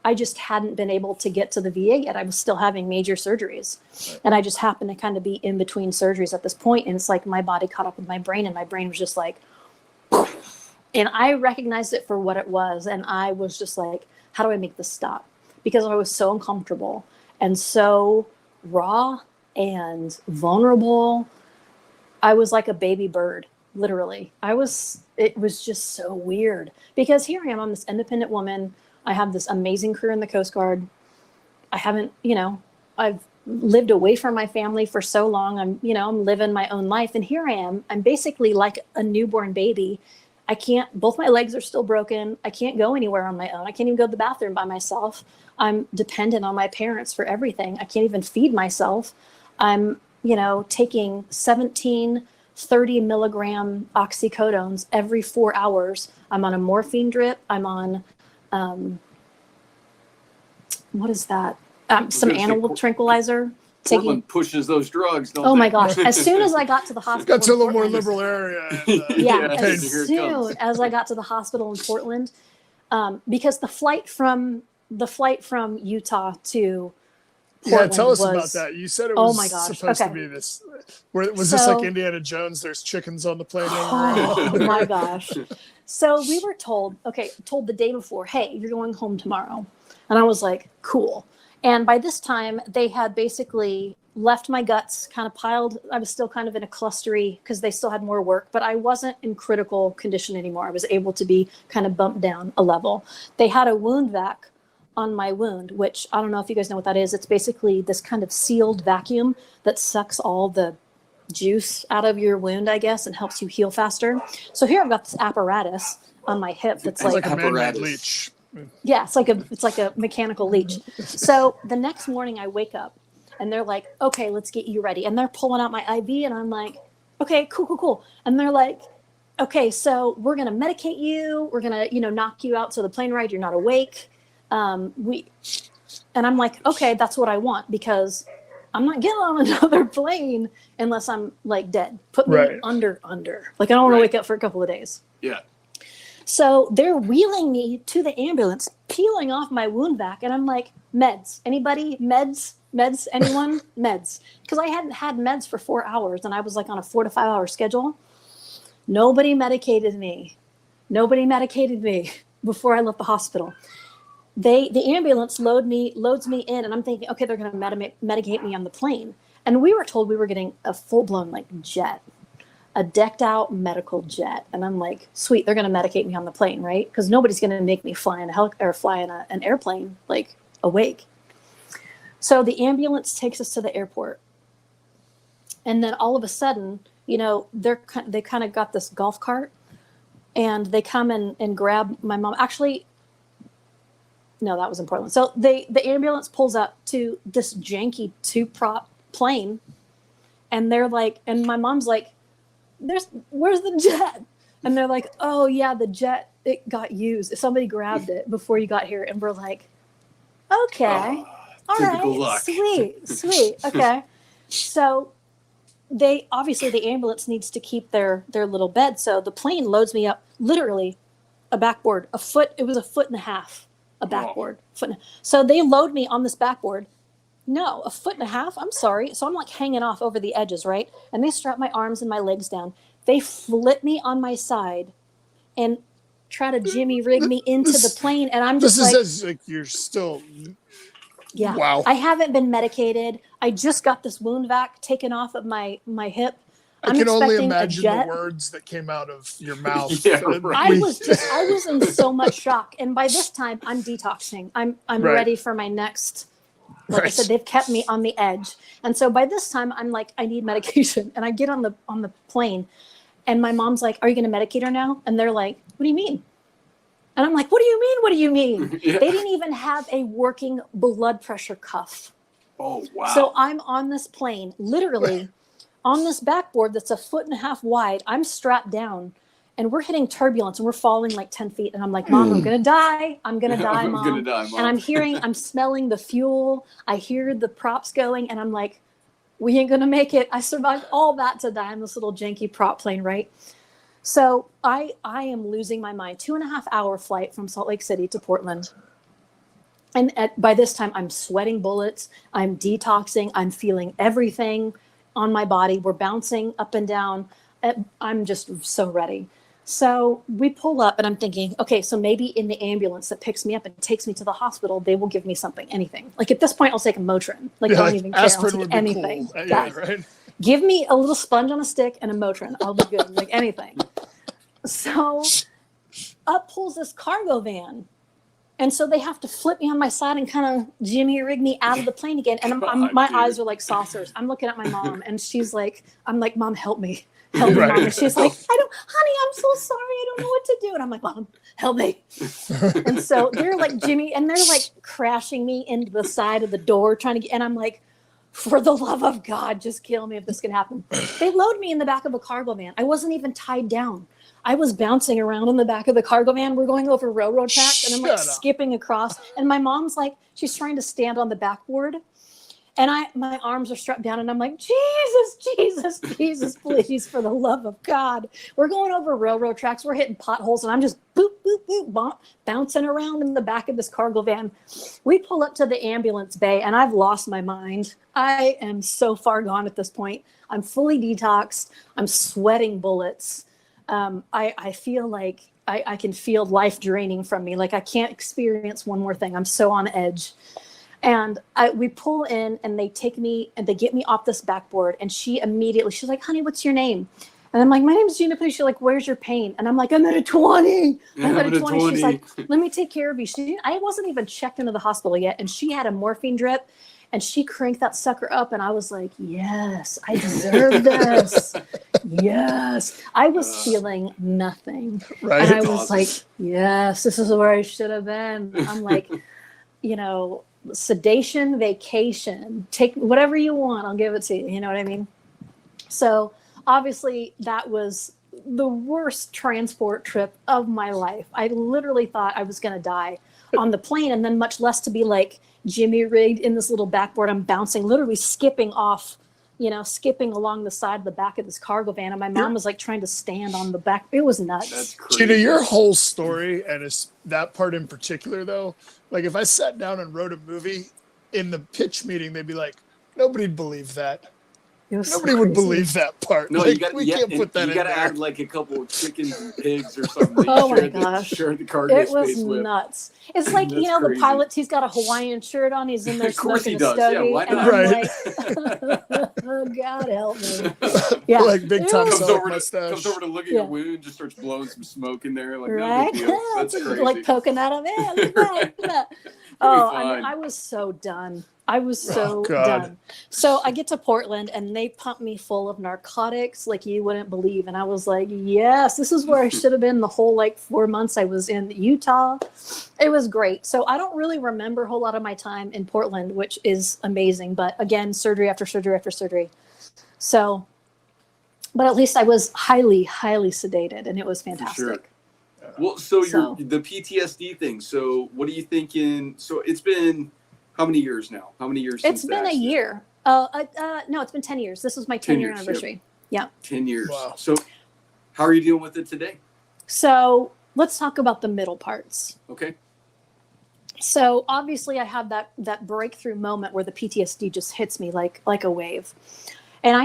I just hadn't been able to get to the VA yet. I was still having major surgeries. Right. And I just happened to kind of be in between surgeries at this point. And it's like my body caught up with my brain, and my brain was just like, and I recognized it for what it was. And I was just like, how do I make this stop? Because I was so uncomfortable and so raw and vulnerable. I was like a baby bird, literally. It was just so weird because here I am, I'm this independent woman. I have this amazing career in the Coast Guard. I haven't, I've lived away from my family for so long. I'm living my own life. And here I am. I'm basically like a newborn baby. Both my legs are still broken. I can't go anywhere on my own. I can't even go to the bathroom by myself. I'm dependent on my parents for everything. I can't even feed myself. I'm, taking 17 30 milligram oxycodones every 4 hours. I'm on a morphine drip. I'm on, what is that? Some animal tranquilizer. Portland pushes those drugs, don't Oh they? my gosh. As soon as I got to the hospital. Got to a little more liberal area. And, as soon as I got to the hospital in Portland, because the flight from Utah to Portland tell us about that. You said it was supposed to be this. Was this like Indiana Jones? There's chickens on the plane. Oh my gosh. So we were told the day before, hey, you're going home tomorrow. And I was like, cool. And by this time, they had basically left my guts kind of piled. I was still kind of in a clustery because they still had more work, but I wasn't in critical condition anymore. I was able to be kind of bumped down a level. They had a wound vac on my wound, which I don't know if you guys know what that is. It's basically this kind of sealed vacuum that sucks all the juice out of your wound, I guess, and helps you heal faster. So here I've got this apparatus on my hip that's like a man-made leech. Yeah, it's like a mechanical leech. So the next morning I wake up and they're like, okay, let's get you ready. And they're pulling out my IV and I'm like, okay, cool. And they're like, okay, so we're going to medicate you. We're going to, knock you out. So the plane ride, you're not awake. And I'm like, okay, that's what I want because I'm not getting on another plane unless I'm like dead. Put me under. Like I don't want to wake up for a couple of days. Yeah. So they're wheeling me to the ambulance, peeling off my wound vac. And I'm like, meds, anybody? Meds, anyone? Meds. Because I hadn't had meds for 4 hours and I was like on a 4 to 5 hour schedule. Nobody medicated me before I left the hospital. The ambulance loads me in and I'm thinking, okay, they're going to medicate me on the plane. And we were told we were getting a full-blown jet, a decked out medical jet. And I'm like, sweet, they're going to medicate me on the plane, right? Because nobody's going to make me fly in an airplane awake. So the ambulance takes us to the airport. And then all of a sudden, they kind of got this golf cart and they come and grab my mom. Actually, no, that was in Portland. So the ambulance pulls up to this janky 2-prop plane and they're like, and my mom's like, where's the jet? And they're like, oh yeah, the jet, it got used. Somebody grabbed it before you got here. And we're like, okay, all right, luck. Sweet. Okay. So the ambulance needs to keep their little bed. So the plane loads me up, literally a backboard, it was 1.5 feet, a backboard. So they load me on this backboard. No, 1.5 feet. I'm sorry. So I'm like hanging off over the edges, right? And they strap my arms and my legs down. They flip me on my side and try to jimmy rig me into the plane. And I'm just this is like you're still. Yeah. Wow. I haven't been medicated. I just got this wound vac taken off of my hip. I can only imagine the words that came out of your mouth. Yeah, right. I was in so much shock. And by this time I'm detoxing. I'm ready for my next. Like I said, they've kept me on the edge. And so by this time I'm like, I need medication. And I get on the plane and my mom's like, are you going to medicate her now? And they're like, what do you mean? And I'm like, what do you mean? Yeah. They didn't even have a working blood pressure cuff. Oh, wow. So I'm on this plane, literally on this backboard that's 1.5 feet wide. I'm strapped down and we're hitting turbulence and we're falling like 10 feet. And I'm like, Mom, I'm going to die. I'm going to die, Mom. And I'm smelling the fuel. I hear the props going and I'm like, We ain't going to make it. I survived all that to die on this little janky prop plane, right? So I am losing my mind. 2.5-hour flight from Salt Lake City to Portland. And by this time, I'm sweating bullets. I'm detoxing. I'm feeling everything on my body. We're bouncing up and down. I'm just so ready. So we pull up and I'm thinking, okay, so maybe in the ambulance that picks me up and takes me to the hospital, they will give me something, anything. Like at this point, I'll take a Motrin. Like I don't even care. I'll take anything. Cool. Yeah, right. Give me a little sponge on a stick and a Motrin. I'll be good. Like anything. So up pulls this cargo van. And so they have to flip me on my side and kind of jimmy rig me out of the plane again. And my eyes are like saucers. I'm looking at my mom and she's like, I'm like, Mom, help me. Help me, Mom. And she's like, honey, I'm so sorry. I don't know what to do. And I'm like, Mom, help me. And so they're like, Jimmy, and they're like crashing me into the side of the door trying to get, and I'm like, for the love of God, just kill me if this can happen. They load me in the back of a cargo van. I wasn't even tied down. I was bouncing around in the back of the cargo van. We're going over railroad tracks and I'm like skipping across. And my mom's like, she's trying to stand on the backboard. And my arms are strapped down and I'm like, Jesus, please, for the love of God. We're going over railroad tracks. We're hitting potholes and I'm just boop, boop, boop, bouncing around in the back of this cargo van. We pull up to the ambulance bay and I've lost my mind. I am so far gone at this point. I'm fully detoxed. I'm sweating bullets. I feel like I can feel life draining from me. Like I can't experience one more thing. I'm so on edge. And we pull in and they take me and they get me off this backboard. And she's like, honey, what's your name? And I'm like, my name is Gina Panuzzi. She's like, where's your pain? And I'm like, I'm at a 20. I'm at a 20. She's like, let me take care of you. I wasn't even checked into the hospital yet. And she had a morphine drip and she cranked that sucker up. And I was like, yes, I deserve this. Yes. I was feeling nothing. Right. And I was like, yes, this is where I should have been. I'm like, sedation, vacation, take whatever you want. I'll give it to you. You know what I mean? So obviously that was the worst transport trip of my life. I literally thought I was going to die on the plane and then much less to be like jimmy rigged in this little backboard. I'm bouncing, literally skipping off, skipping along the side of the back of this cargo van. And my mom was like trying to stand on the back. It was nuts. That's crazy. Gina, your whole story, and it's that part in particular though, like if I sat down and wrote a movie in the pitch meeting, they'd be like, nobody'd believe that. Nobody would believe that part. No, like, we can't put that in there. You got to add like a couple of chickens and pigs or something. Oh my gosh. Share the cargo it space was with. Nuts. It's like, That's the crazy. pilot, he's got a Hawaiian shirt on. He's in there Of course smoking he a does. Yeah, stogie. why And not? I'm Right. like, oh, God help me. Yeah. Like big Tom Comes Selleck over mustache. to look at your wound, just starts blowing some smoke in there. Like, Right? no big deal. That's crazy. Like poking at him. Yeah, look at that, look at that. Oh, I mean, I was so done. I was so done. So I get to Portland and they pump me full of narcotics like you wouldn't believe. And I was like, yes, this is where I should have been the whole 4 months I was in Utah. It was great. So I don't really remember a whole lot of my time in Portland, which is amazing. But again, surgery after surgery after surgery. So, but at least I was highly, highly sedated and it was fantastic. Sure. Well, so the PTSD thing. So what are you thinking? So it's been how many years now? How many years? It's been a year. No, it's been 10 years. This was my 10-year anniversary. Yeah. 10 years. Wow. So how are you dealing with it today? So let's talk about the middle parts. Okay. So obviously I had that breakthrough moment where the PTSD just hits me like a wave. And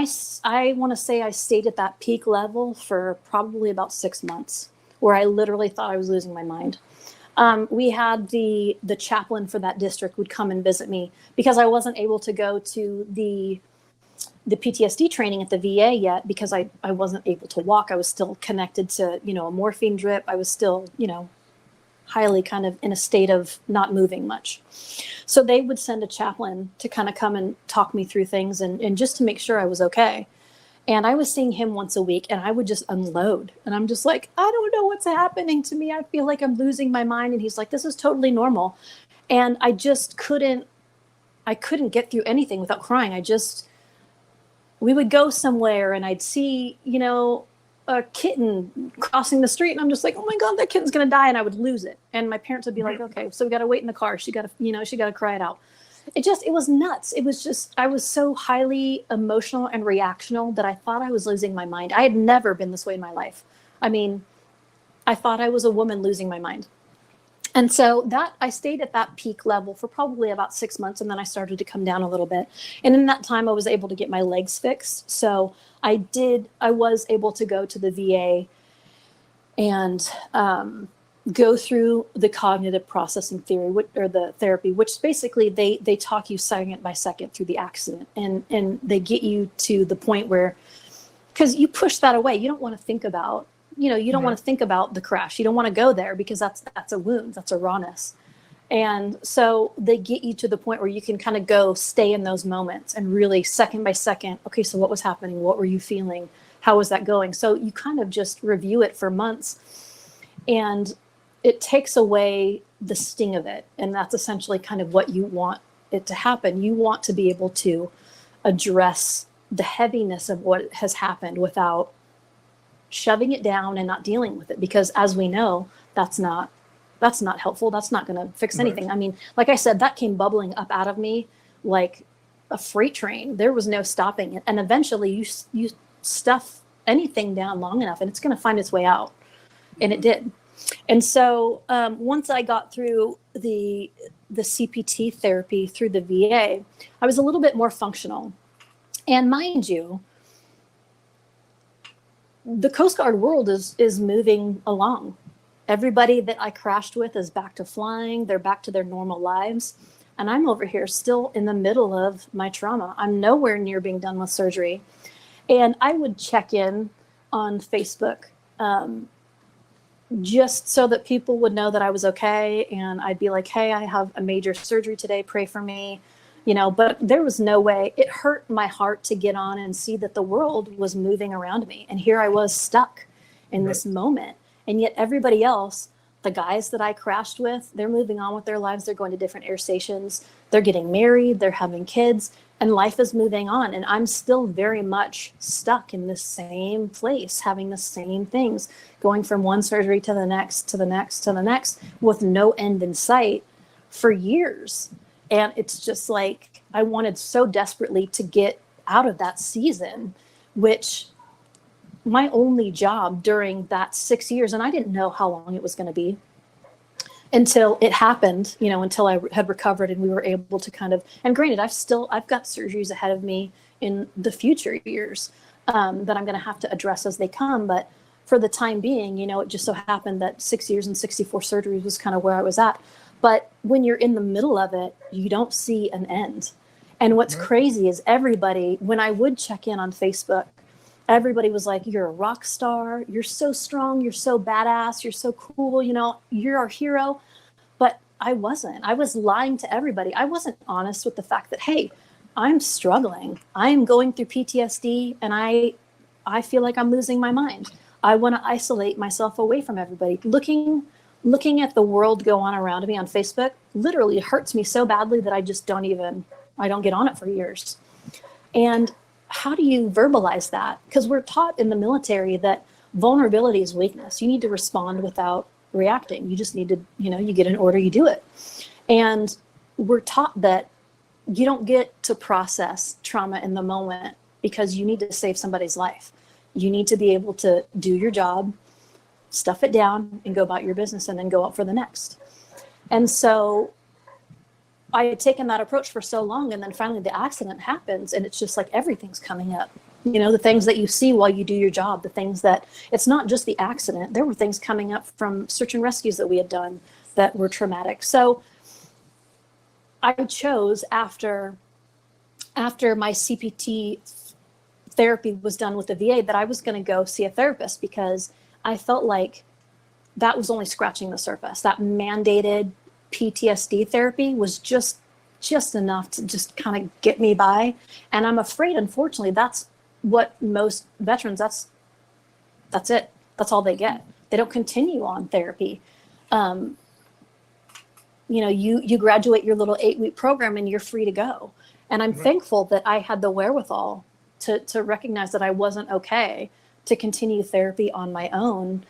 I want to say I stayed at that peak level for probably about 6 months where I literally thought I was losing my mind. We had the chaplain for that district would come and visit me because I wasn't able to go to the PTSD training at the VA yet because I wasn't able to walk. I was still connected to, a morphine drip. I was still, highly kind of in a state of not moving much. So they would send a chaplain to kind of come and talk me through things and just to make sure I was okay. And I was seeing him once a week and I would just unload. And I'm just like, I don't know what's happening to me. I feel like I'm losing my mind. And he's like, this is totally normal. And I just couldn't get through anything without crying. We would go somewhere and I'd see, a kitten crossing the street. And I'm just like, oh my God, that kitten's going to die. And I would lose it. And my parents would be like, okay, so we got to wait in the car. She got to cry it out. it was nuts. It was just, I was so highly emotional and reactional that I thought I was losing my mind. I had never been this way in my life. I mean, I thought I was a woman losing my mind. And so that I stayed at that peak level for probably about 6 months, and then I started to come down a little bit. And in that time, I was able to get my legs fixed. So I was able to go to the VA and go through the cognitive processing theory, or the therapy, which basically they talk you second by second through the accident, and they get you to the point where, because you push that away, you don't want to think about. You don't want to think about the crash. You don't want to go there because that's a wound, that's a rawness. And so they get you to the point where you can kind of go stay in those moments and really second by second, okay, so what was happening? What were you feeling? How was that going? So you kind of just review it for months, and it takes away the sting of it. And that's essentially kind of what you want it to happen. You want to be able to address the heaviness of what has happened without shoving it down and not dealing with it, because as we know, that's not helpful. That's not going to fix anything. I mean, like I said, that came bubbling up out of me like a freight train. There was no stopping it. And eventually you stuff anything down long enough and it's going to find its way out. And it did. And so once I got through the CPT therapy through the VA, I was a little bit more functional. And mind you, the Coast Guard world is moving along. Everybody that I crashed with is back to flying. They're back to their normal lives. And I'm over here still in the middle of my trauma. I'm nowhere near being done with surgery. And I would check in on Facebook just so that people would know that I was okay. And I'd be like, hey, I have a major surgery today. Pray for me. But there was no way. It hurt my heart to get on and see that the world was moving around me. And here I was stuck in this moment. And yet everybody else, the guys that I crashed with, they're moving on with their lives. They're going to different air stations. They're getting married. They're having kids. And life is moving on. And I'm still very much stuck in the same place, having the same things, going from one surgery to the next, to the next, to the next, with no end in sight for years. And it's just like, I wanted so desperately to get out of that season, which my only job during that 6 years, and I didn't know how long it was going to be until it happened, until I had recovered and we were able to kind of, and granted, I've got surgeries ahead of me in the future years that I'm going to have to address as they come. But for the time being, it just so happened that 6 years and 64 surgeries was kind of where I was at. But when you're in the middle of it, you don't see an end. And what's crazy is everybody, when I would check in on Facebook, everybody was like, you're a rock star. You're so strong. You're so badass. You're so cool. You're our hero. But I wasn't. I was lying to everybody. I wasn't honest with the fact that, hey, I'm struggling. I'm going through PTSD and I feel like I'm losing my mind. I want to isolate myself away from everybody. Looking at the world go on around me on Facebook literally hurts me so badly that I just don't get on it for years. And how do you verbalize that? Because we're taught in the military that vulnerability is weakness. You need to respond without reacting. You just need to, you get an order, you do it. And we're taught that you don't get to process trauma in the moment because you need to save somebody's life. You need to be able to do your job, stuff it down, and go about your business, and then go out for the next. And so I had taken that approach for so long, and then finally the accident happens, and it's just like everything's coming up. The things that you see while you do your job, the things that, it's not just the accident. There were things coming up from search and rescues that we had done that were traumatic. So I chose after my CPT therapy was done with the VA that I was going to go see a therapist, because I felt like that was only scratching the surface. That mandated PTSD therapy was just enough to just kind of get me by. And I'm afraid, unfortunately, that's what most veterans, that's it. That's all they get. They don't continue on therapy. You graduate your little 8-week program and you're free to go. And I'm thankful that I had the wherewithal to recognize that I wasn't okay to continue therapy on my own.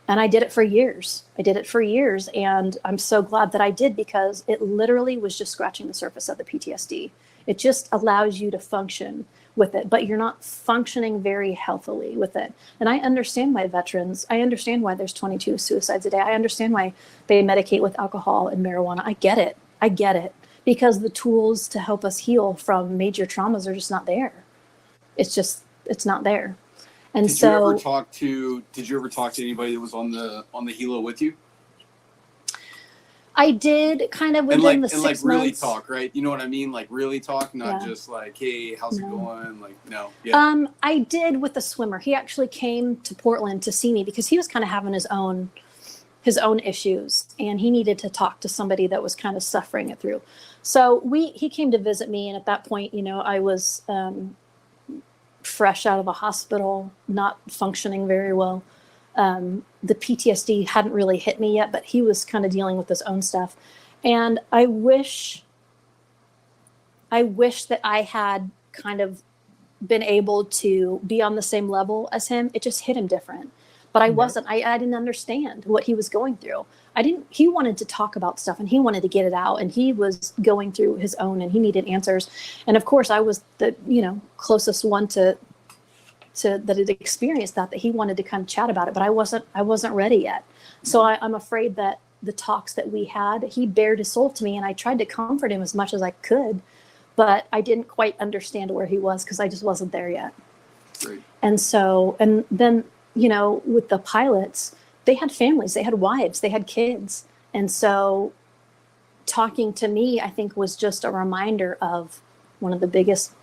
And I did it for years. And I'm so glad that I did, because it literally was just scratching the surface of the PTSD. It just allows you to function with it, but you're not functioning very healthily with it. And I understand why veterans, I understand why there's 22 suicides a day. I understand why they medicate with alcohol and marijuana. I get it. Because the tools to help us heal from major traumas are just not there. It's not there. And did you ever talk to anybody that was on the helo with you? I did, kind of within the 6 months. And really talk, right? You know what I mean? Like really talk, not just like, hey, how's it going? Like, no. Yeah. I did with the swimmer. He actually came to Portland to see me because he was kind of having his own issues, and he needed to talk to somebody that was kind of suffering it through. So he came to visit me, and at that point, I was fresh out of a hospital, not functioning very well. The PTSD hadn't really hit me yet, but he was kind of dealing with his own stuff. And I wish that I had kind of been able to be on the same level as him. It just hit him different. But I wasn't. I didn't understand what he was going through. He wanted to talk about stuff, and he wanted to get it out, and he was going through his own, and he needed answers. And of course, I was the, closest one to that had experienced that he wanted to kind of chat about it, but I wasn't ready yet. So I'm afraid that the talks that we had, he bared his soul to me, and I tried to comfort him as much as I could, but I didn't quite understand where he was because I just wasn't there yet. Great. And then, with the pilots, they had families, they had wives, they had kids. And so talking to me, I think, was just a reminder of one of the biggest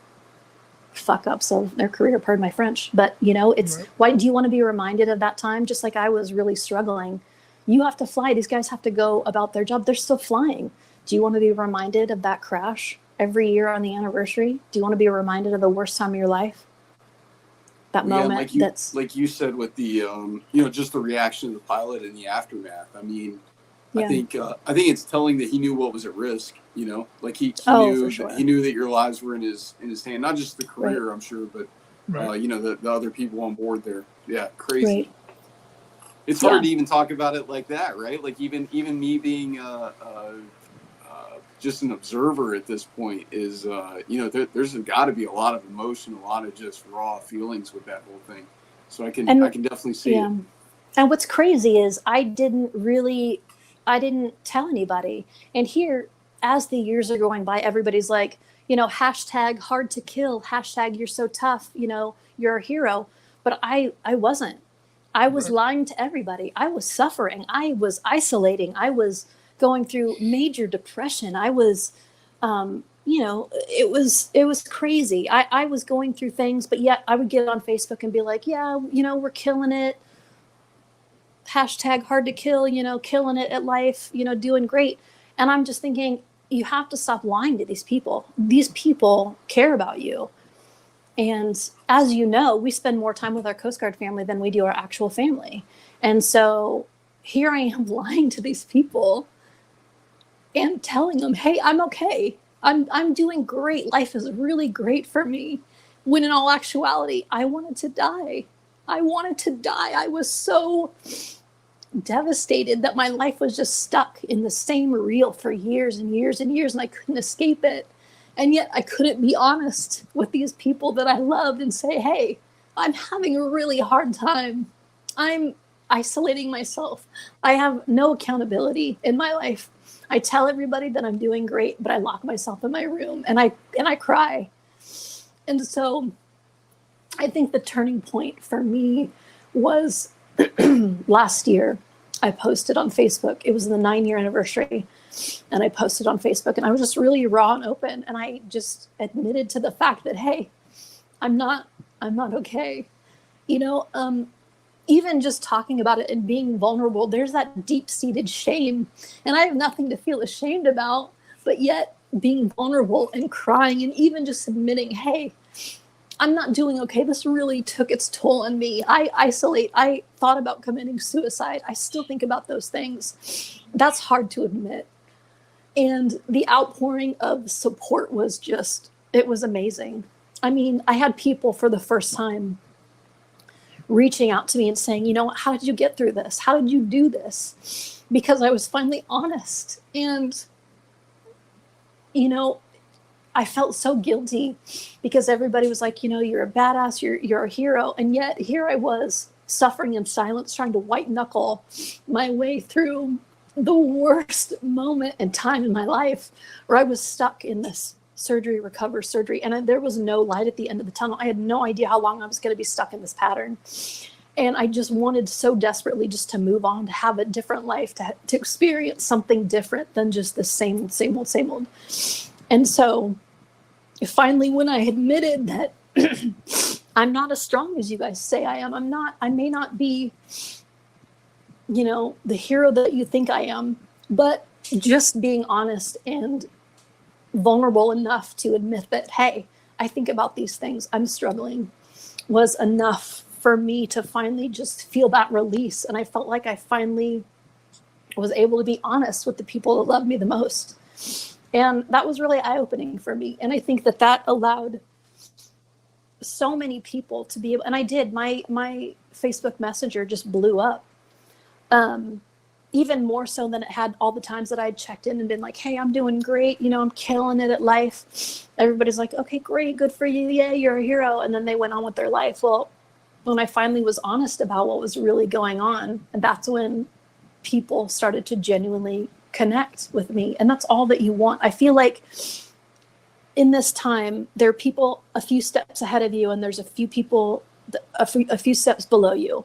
fuck ups of their career, pardon my French. But, it's why do you want to be reminded of that time? Just like I was really struggling. You have to fly. These guys have to go about their job. They're still flying. Do you want to be reminded of that crash every year on the anniversary? Do you want to be reminded of the worst time of your life? That moment. Like you said with the, just the reaction of the pilot and the aftermath. I mean, I think it's telling that he knew what was at risk. Like he knew he knew that your lives were in his hand, not just the career, I'm sure, but the other people on board there. Yeah, crazy. Right. It's hard to even talk about it like that, right? Like even me being just an observer at this point is, there's got to be a lot of emotion, a lot of just raw feelings with that whole thing. So I can definitely see it. And what's crazy is I didn't tell anybody. And here, as the years are going by, everybody's like, hashtag hard to kill, hashtag you're so tough, you're a hero. But I wasn't. I was lying to everybody. I was suffering. I was isolating. I was going through major depression. I was, it was crazy. I was going through things, but yet I would get on Facebook and be like, yeah, we're killing it. Hashtag hard to kill, killing it at life, doing great. And I'm just thinking, you have to stop lying to these people. These people care about you. And as you know, we spend more time with our Coast Guard family than we do our actual family. And so here I am lying to these people and telling them, hey, I'm okay. I'm doing great. Life is really great for me. When in all actuality, I wanted to die. I was so devastated that my life was just stuck in the same reel for years and years and years, and I couldn't escape it. And yet I couldn't be honest with these people that I loved and say, hey, I'm having a really hard time. I'm isolating myself. I have no accountability in my life. I tell everybody that I'm doing great, but I lock myself in my room and I cry. And so I think the turning point for me was last year. I posted on Facebook. It was the 9-year anniversary. And I posted on Facebook, and I was just really raw and open. And I just admitted to the fact that, hey, I'm not okay. Even just talking about it and being vulnerable, there's that deep-seated shame. And I have nothing to feel ashamed about, but yet being vulnerable and crying and even just admitting, hey, I'm not doing okay. This really took its toll on me. I isolate. I thought about committing suicide. I still think about those things. That's hard to admit. And the outpouring of support was it was amazing. I mean, I had people for the first time reaching out to me and saying, you know, how did you get through this? How did you do this? Because I was finally honest. And, you know, I felt so guilty because everybody was like, you know, you're a badass, you're a hero. And yet here I was suffering in silence, trying to white knuckle my way through the worst moment and time in my life, where I was stuck in this surgery, recover, surgery. And there was no light at the end of the tunnel. I had no idea how long I was going to be stuck in this pattern. And I just wanted so desperately just to move on, to have a different life, to experience something different than just the same old. And so finally, when I admitted that I'm not as strong as you guys say I am, I may not be, you know, the hero that you think I am, but just being honest and vulnerable enough to admit that, hey, I think about these things, I'm struggling, was enough for me to finally just feel that release. And I felt like I finally was able to be honest with the people that loved me the most. And that was really eye-opening for me. And I think that allowed so many people to be able, and I did, my Facebook Messenger just blew up. Even more so than it had all the times that I'd checked in and been like, hey, I'm doing great. You know, I'm killing it at life. Everybody's like, okay, great. Good for you. Yeah, you're a hero. And then they went on with their life. Well, when I finally was honest about what was really going on, and that's when people started to genuinely connect with me. And that's all that you want. I feel like in this time, there are people a few steps ahead of you, and there's a few people a few steps below you.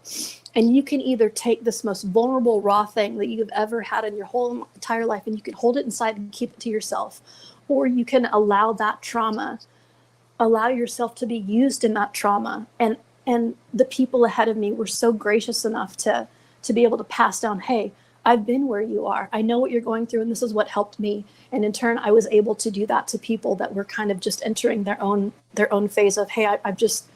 And you can either take this most vulnerable, raw thing that you've ever had in your whole entire life, and you can hold it inside and keep it to yourself, or you can allow that trauma, allow yourself to be used in that trauma. And the people ahead of me were so gracious enough to be able to pass down, hey, I've been where you are. I know what you're going through, and this is what helped me. And in turn, I was able to do that to people that were kind of just entering their own phase of, hey, I just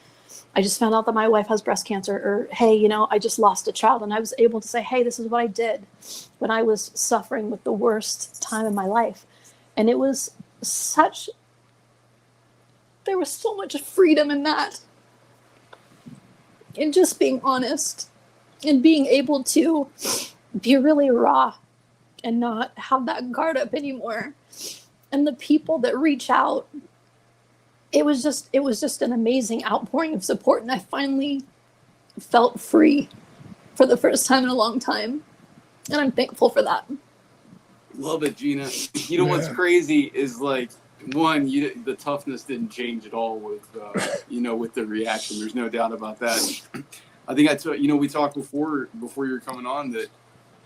found out that my wife has breast cancer, or, hey, you know, I just lost a child. And I was able to say, hey, this is what I did when I was suffering with the worst time in my life. And it was there was so much freedom in that. And just being honest and being able to be really raw and not have that guard up anymore. And the people that reach out, it was just an amazing outpouring of support. And I finally felt free for the first time in a long time. And I'm thankful for that. Love it, Gina. You know what's crazy is, like, one, the toughness didn't change at all with, with the reaction. There's no doubt about that. I think we talked before you were coming on that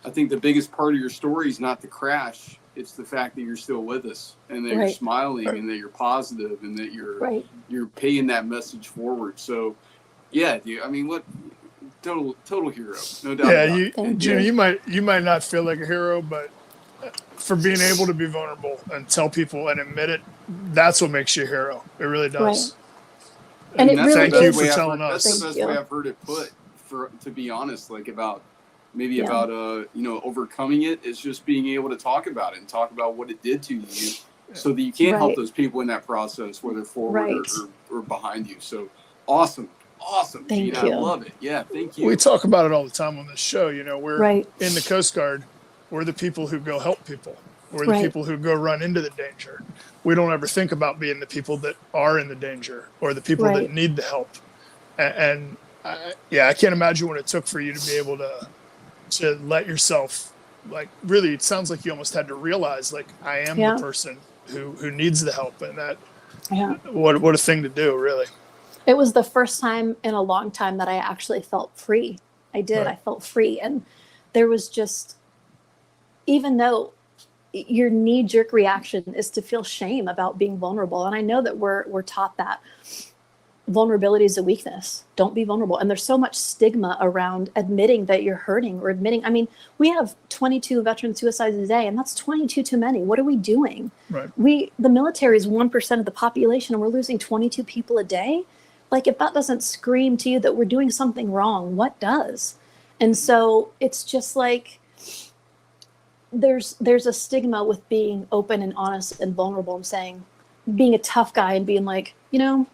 I think the biggest part of your story is not the crash. It's the fact that you're still with us, and that you're smiling, and that you're positive, and that you're paying that message forward. So, yeah, dude, I mean, what total hero, no doubt. Yeah, Gina, you might not feel like a hero, but for being able to be vulnerable and tell people and admit it, that's what makes you a hero. It really does. Right. And it really thank you for telling us. That's the best way I've heard it put. To be honest, like about overcoming it is just being able to talk about it and talk about what it did to you, so that you can help those people in that process, whether forward or behind you. So awesome. Thank Gina, you. I love it. Yeah, thank you. We talk about it all the time on this show. You know, we're Right. in the Coast Guard. We're the people who go help people. We're the people who go run into the danger. We don't ever think about being the people that are in the danger or the people that need the help. And I can't imagine what it took for you to be able to let yourself, like, really, it sounds like you almost had to realize, like, I am the person who needs the help, and that what a thing to do, really. It was the first time in a long time that I actually felt free. I did. I felt free. And there was just, even though your knee-jerk reaction is to feel shame about being vulnerable, and I know that we're taught that vulnerability is a weakness. Don't be vulnerable. And there's so much stigma around admitting that you're hurting, or admitting, I mean, we have 22 veteran suicides a day, and that's 22 too many. What are we doing? Right. The military is 1% of the population, and we're losing 22 people a day. Like, if that doesn't scream to you that we're doing something wrong, what does? And so it's just like, there's a stigma with being open and honest and vulnerable, and saying, being a tough guy and being like, you know,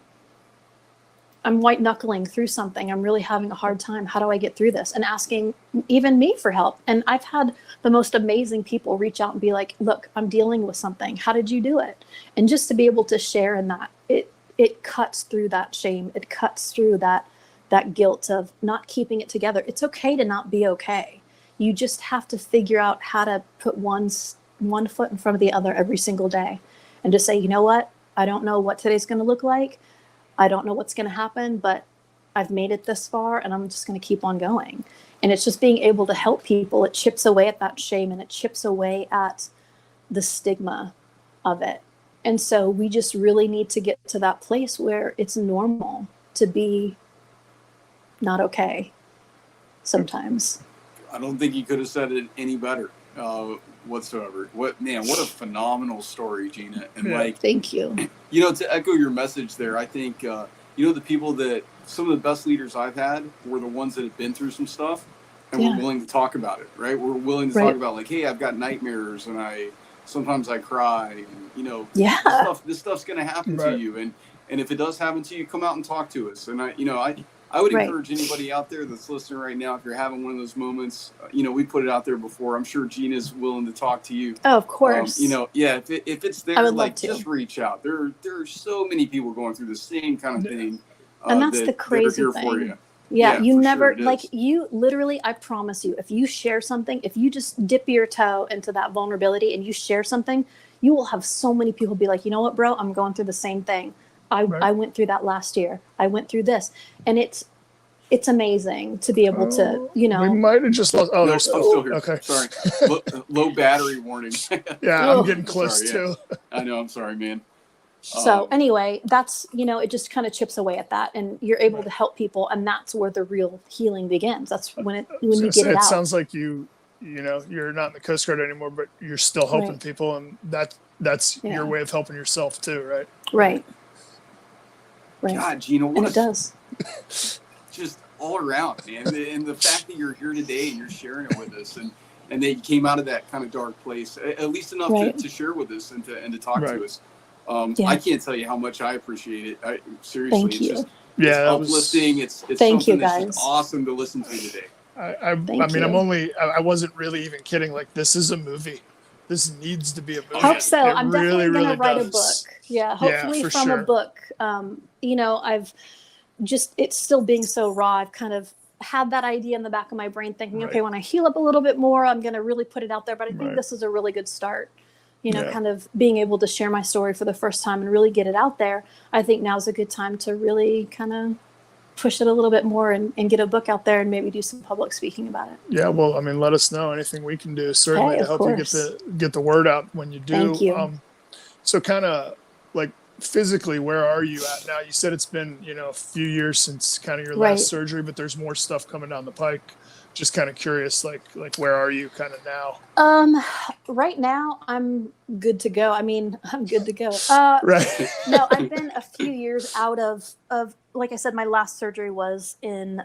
I'm white knuckling through something. I'm really having a hard time. How do I get through this? And asking even me for help. And I've had the most amazing people reach out and be like, look, I'm dealing with something. How did you do it? And just to be able to share in that, it cuts through that shame. It cuts through that guilt of not keeping it together. It's okay to not be okay. You just have to figure out how to put one foot in front of the other every single day and just say, you know what? I don't know what today's going to look like. I don't know what's going to happen, but I've made it this far and I'm just going to keep on going. And it's just being able to help people. It chips away at that shame and it chips away at the stigma of it. And so we just really need to get to that place where it's normal to be not okay sometimes. I don't think you could have said it any better whatsoever. What a phenomenal story, Gina. And thank you. You know, to echo your message there, I think, the people that some of the best leaders I've had were the ones that have been through some stuff and were willing to talk about it, right? We're willing to talk about like, hey, I've got nightmares and sometimes I cry and, this stuff's going to happen to you. And if it does happen to you, come out and talk to us. And I would encourage anybody out there that's listening right now, if you're having one of those moments, we put it out there before. I'm sure Gina's willing to talk to you. Oh, of course. If it's there, just reach out. There are so many people going through the same kind of thing. And that's the crazy thing. For you. Yeah, you never, you literally, I promise you, if you share something, if you just dip your toe into that vulnerability and you share something, you will have so many people be like, you know what, bro, I'm going through the same thing. I went through that last year. I went through this. And it's amazing to be able to, We might have just lost. I'm still here. Okay. Sorry. Low battery warning. Yeah, I'm getting close too. I know. I'm sorry, man. So anyway, that's, it just kind of chips away at that and you're able to help people. And that's where the real healing begins. That's when you get it out. It sounds like you're not in the Coast Guard anymore, but you're still helping people. And that's your way of helping yourself too, right? Right. God, Gina, and it does. Just all around, man. And the fact that you're here today and you're sharing it with us and that you came out of that kind of dark place, at least enough to share with us and to talk to us. I can't tell you how much I appreciate it. Seriously, Thank you. It's uplifting. It's something that's just awesome to listen to today. I wasn't really even kidding. Like, this is a movie. This needs to be a movie. I hope so. I'm definitely going to write a book. Yeah, hopefully from a book. I've just, it's still being so raw. I've kind of had that idea in the back of my brain thinking, okay, when I heal up a little bit more, I'm going to really put it out there. But I think this is a really good start. Kind of being able to share my story for the first time and really get it out there. I think now's a good time to really kind of push it a little bit more and get a book out there and maybe do some public speaking about it. Yeah, well, let us know. Anything we can do certainly to help you get the word out when you do. Thank you. So kind of like physically, where are you at now? You said it's been, a few years since kind of your last surgery, but there's more stuff coming down the pike. Just kind of curious, like where are you kind of now? Right now I'm good to go. I'm good to go. Right. No, I've been a few years out of, like I said, my last surgery was in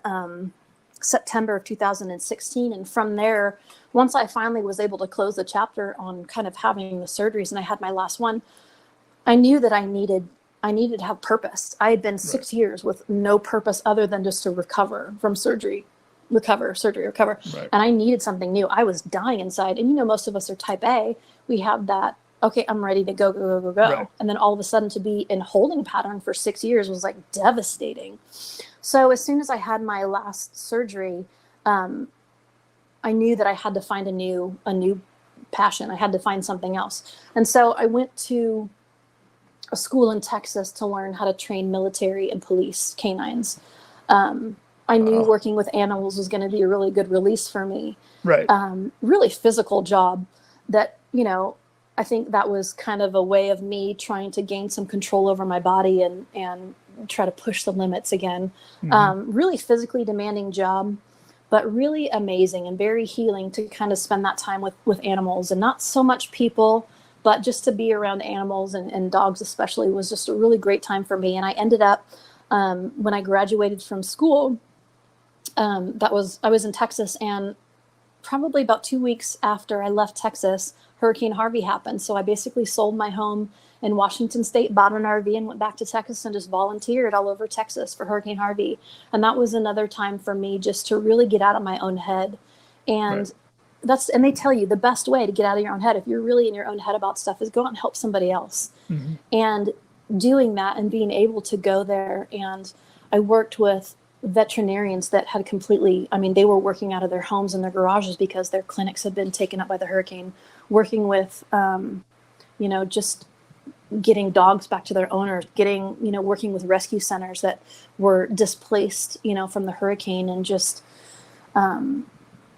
September of 2016. And from there, once I finally was able to close the chapter on kind of having the surgeries and I had my last one, I knew that I needed to have purpose. I had been 6 years with no purpose other than just to recover from surgery. Recover. Right. And I needed something new. I was dying inside. And most of us are type A. We have that, okay, I'm ready to go. Right. And then all of a sudden to be in holding pattern for 6 years was like devastating. So as soon as I had my last surgery, I knew that I had to find a new passion. I had to find something else. And so I went to a school in Texas to learn how to train military and police canines. I knew working with animals was going to be a really good release for me. Right. Really physical job that, I think that was kind of a way of me trying to gain some control over my body and try to push the limits again. Mm-hmm. Really physically demanding job, but really amazing and very healing to kind of spend that time with animals and not so much people, but just to be around animals and dogs especially was just a really great time for me. And I ended up, when I graduated from school, I was in Texas and probably about 2 weeks after I left Texas, Hurricane Harvey happened. So I basically sold my home in Washington State, bought an RV, and went back to Texas and just volunteered all over Texas for Hurricane Harvey. And that was another time for me just to really get out of my own head. And and they tell you the best way to get out of your own head, if you're really in your own head about stuff, is go out and help somebody else. Mm-hmm. And doing that and being able to go there. And I worked with veterinarians that had they were working out of their homes and their garages because their clinics had been taken up by the hurricane, working with, just getting dogs back to their owners, working with rescue centers that were displaced, from the hurricane, and just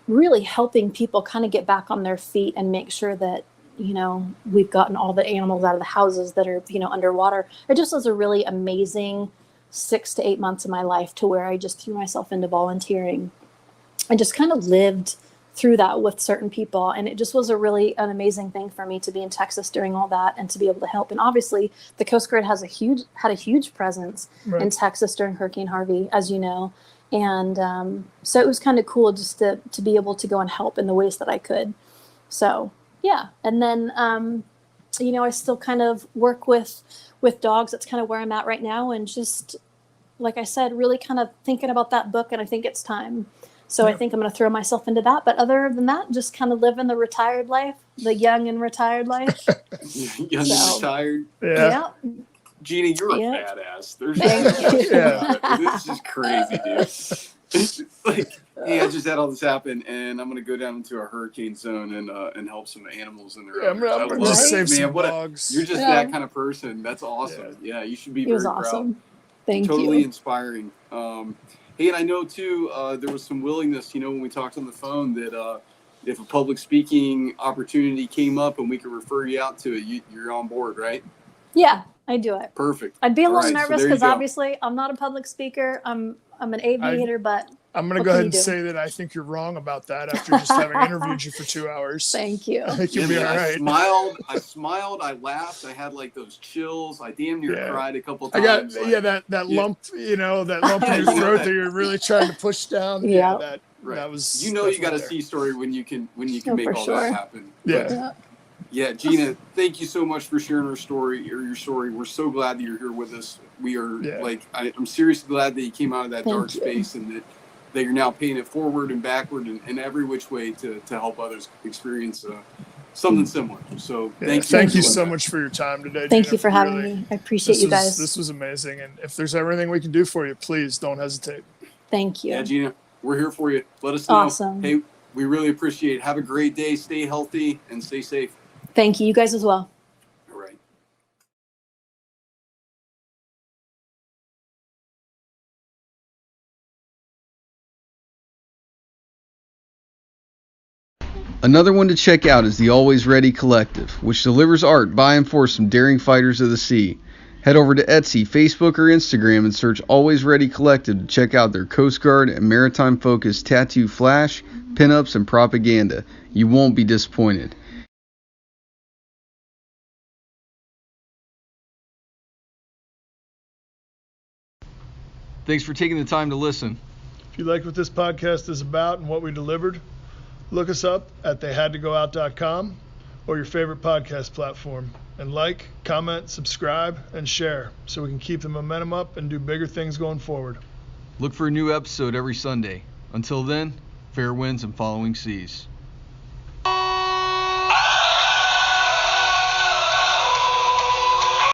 really helping people kind of get back on their feet and make sure that, we've gotten all the animals out of the houses that are, underwater. It just was a really amazing 6 to 8 months of my life, to where I just threw myself into volunteering and just kind of lived through that with certain people. And it just was an amazing thing for me to be in Texas during all that and to be able to help. And obviously the Coast Guard had a huge presence in Texas during Hurricane Harvey, as you know. And so it was kind of cool just to be able to go and help in the ways that I could. So, yeah. And then, I still kind of work with dogs. That's kind of where I'm at right now. And just, like I said, really kind of thinking about that book, and I think it's time. So I think I'm going to throw myself into that. But other than that, just kind of living the retired life, the young and retired life. Young and retired. Yeah. Gina, you're a badass. There's this is crazy, dude. I just had all this happen, and I'm gonna go down into a hurricane zone and help some animals in there. I'm gonna just save some dogs. You're just that kind of person. That's awesome. Yeah, you should be very proud. Awesome. Thank you. Totally inspiring. Hey, and I know too, there was some willingness, when we talked on the phone, that if a public speaking opportunity came up and we could refer you out to it, you're on board, right? Yeah. I do it. Perfect. I'd be a little nervous because obviously I'm not a public speaker. I'm an aviator, but I'm going to go ahead and say that I think you're wrong about that after just having interviewed you for 2 hours. Thank you. I think you'll be all right. I smiled, I laughed, I had like those chills. I damn near cried a couple times. I got that lump, that lump in your throat that you're really trying to push down. Yeah. That was. You got a sea story when you can make all that happen. Yeah. Gina, thank you so much for sharing your story. We're so glad that you're here with us. We are I'm seriously glad that you came out of that dark space, and that you're now paying it forward and backward and every which way to help others experience something similar. So thank you so much for your time today. Thank you for having me. I appreciate you guys. This was amazing. And if there's everything we can do for you, please don't hesitate. Thank you. Yeah, Gina, we're here for you. Let us know. Awesome. Hey, we really appreciate it. Have a great day. Stay healthy and stay safe. Thank you. You guys as well. All right. Another one to check out is the Always Ready Collective, which delivers art by and for some daring fighters of the sea. Head over to Etsy, Facebook, or Instagram and search Always Ready Collective to check out their Coast Guard and maritime-focused tattoo flash, pinups, and propaganda. You won't be disappointed. Thanks for taking the time to listen. If you liked what this podcast is about and what we delivered, look us up at theyhadtogoout.com or your favorite podcast platform, and like, comment, subscribe, and share so we can keep the momentum up and do bigger things going forward. Look for a new episode every Sunday. Until then, fair winds and following seas.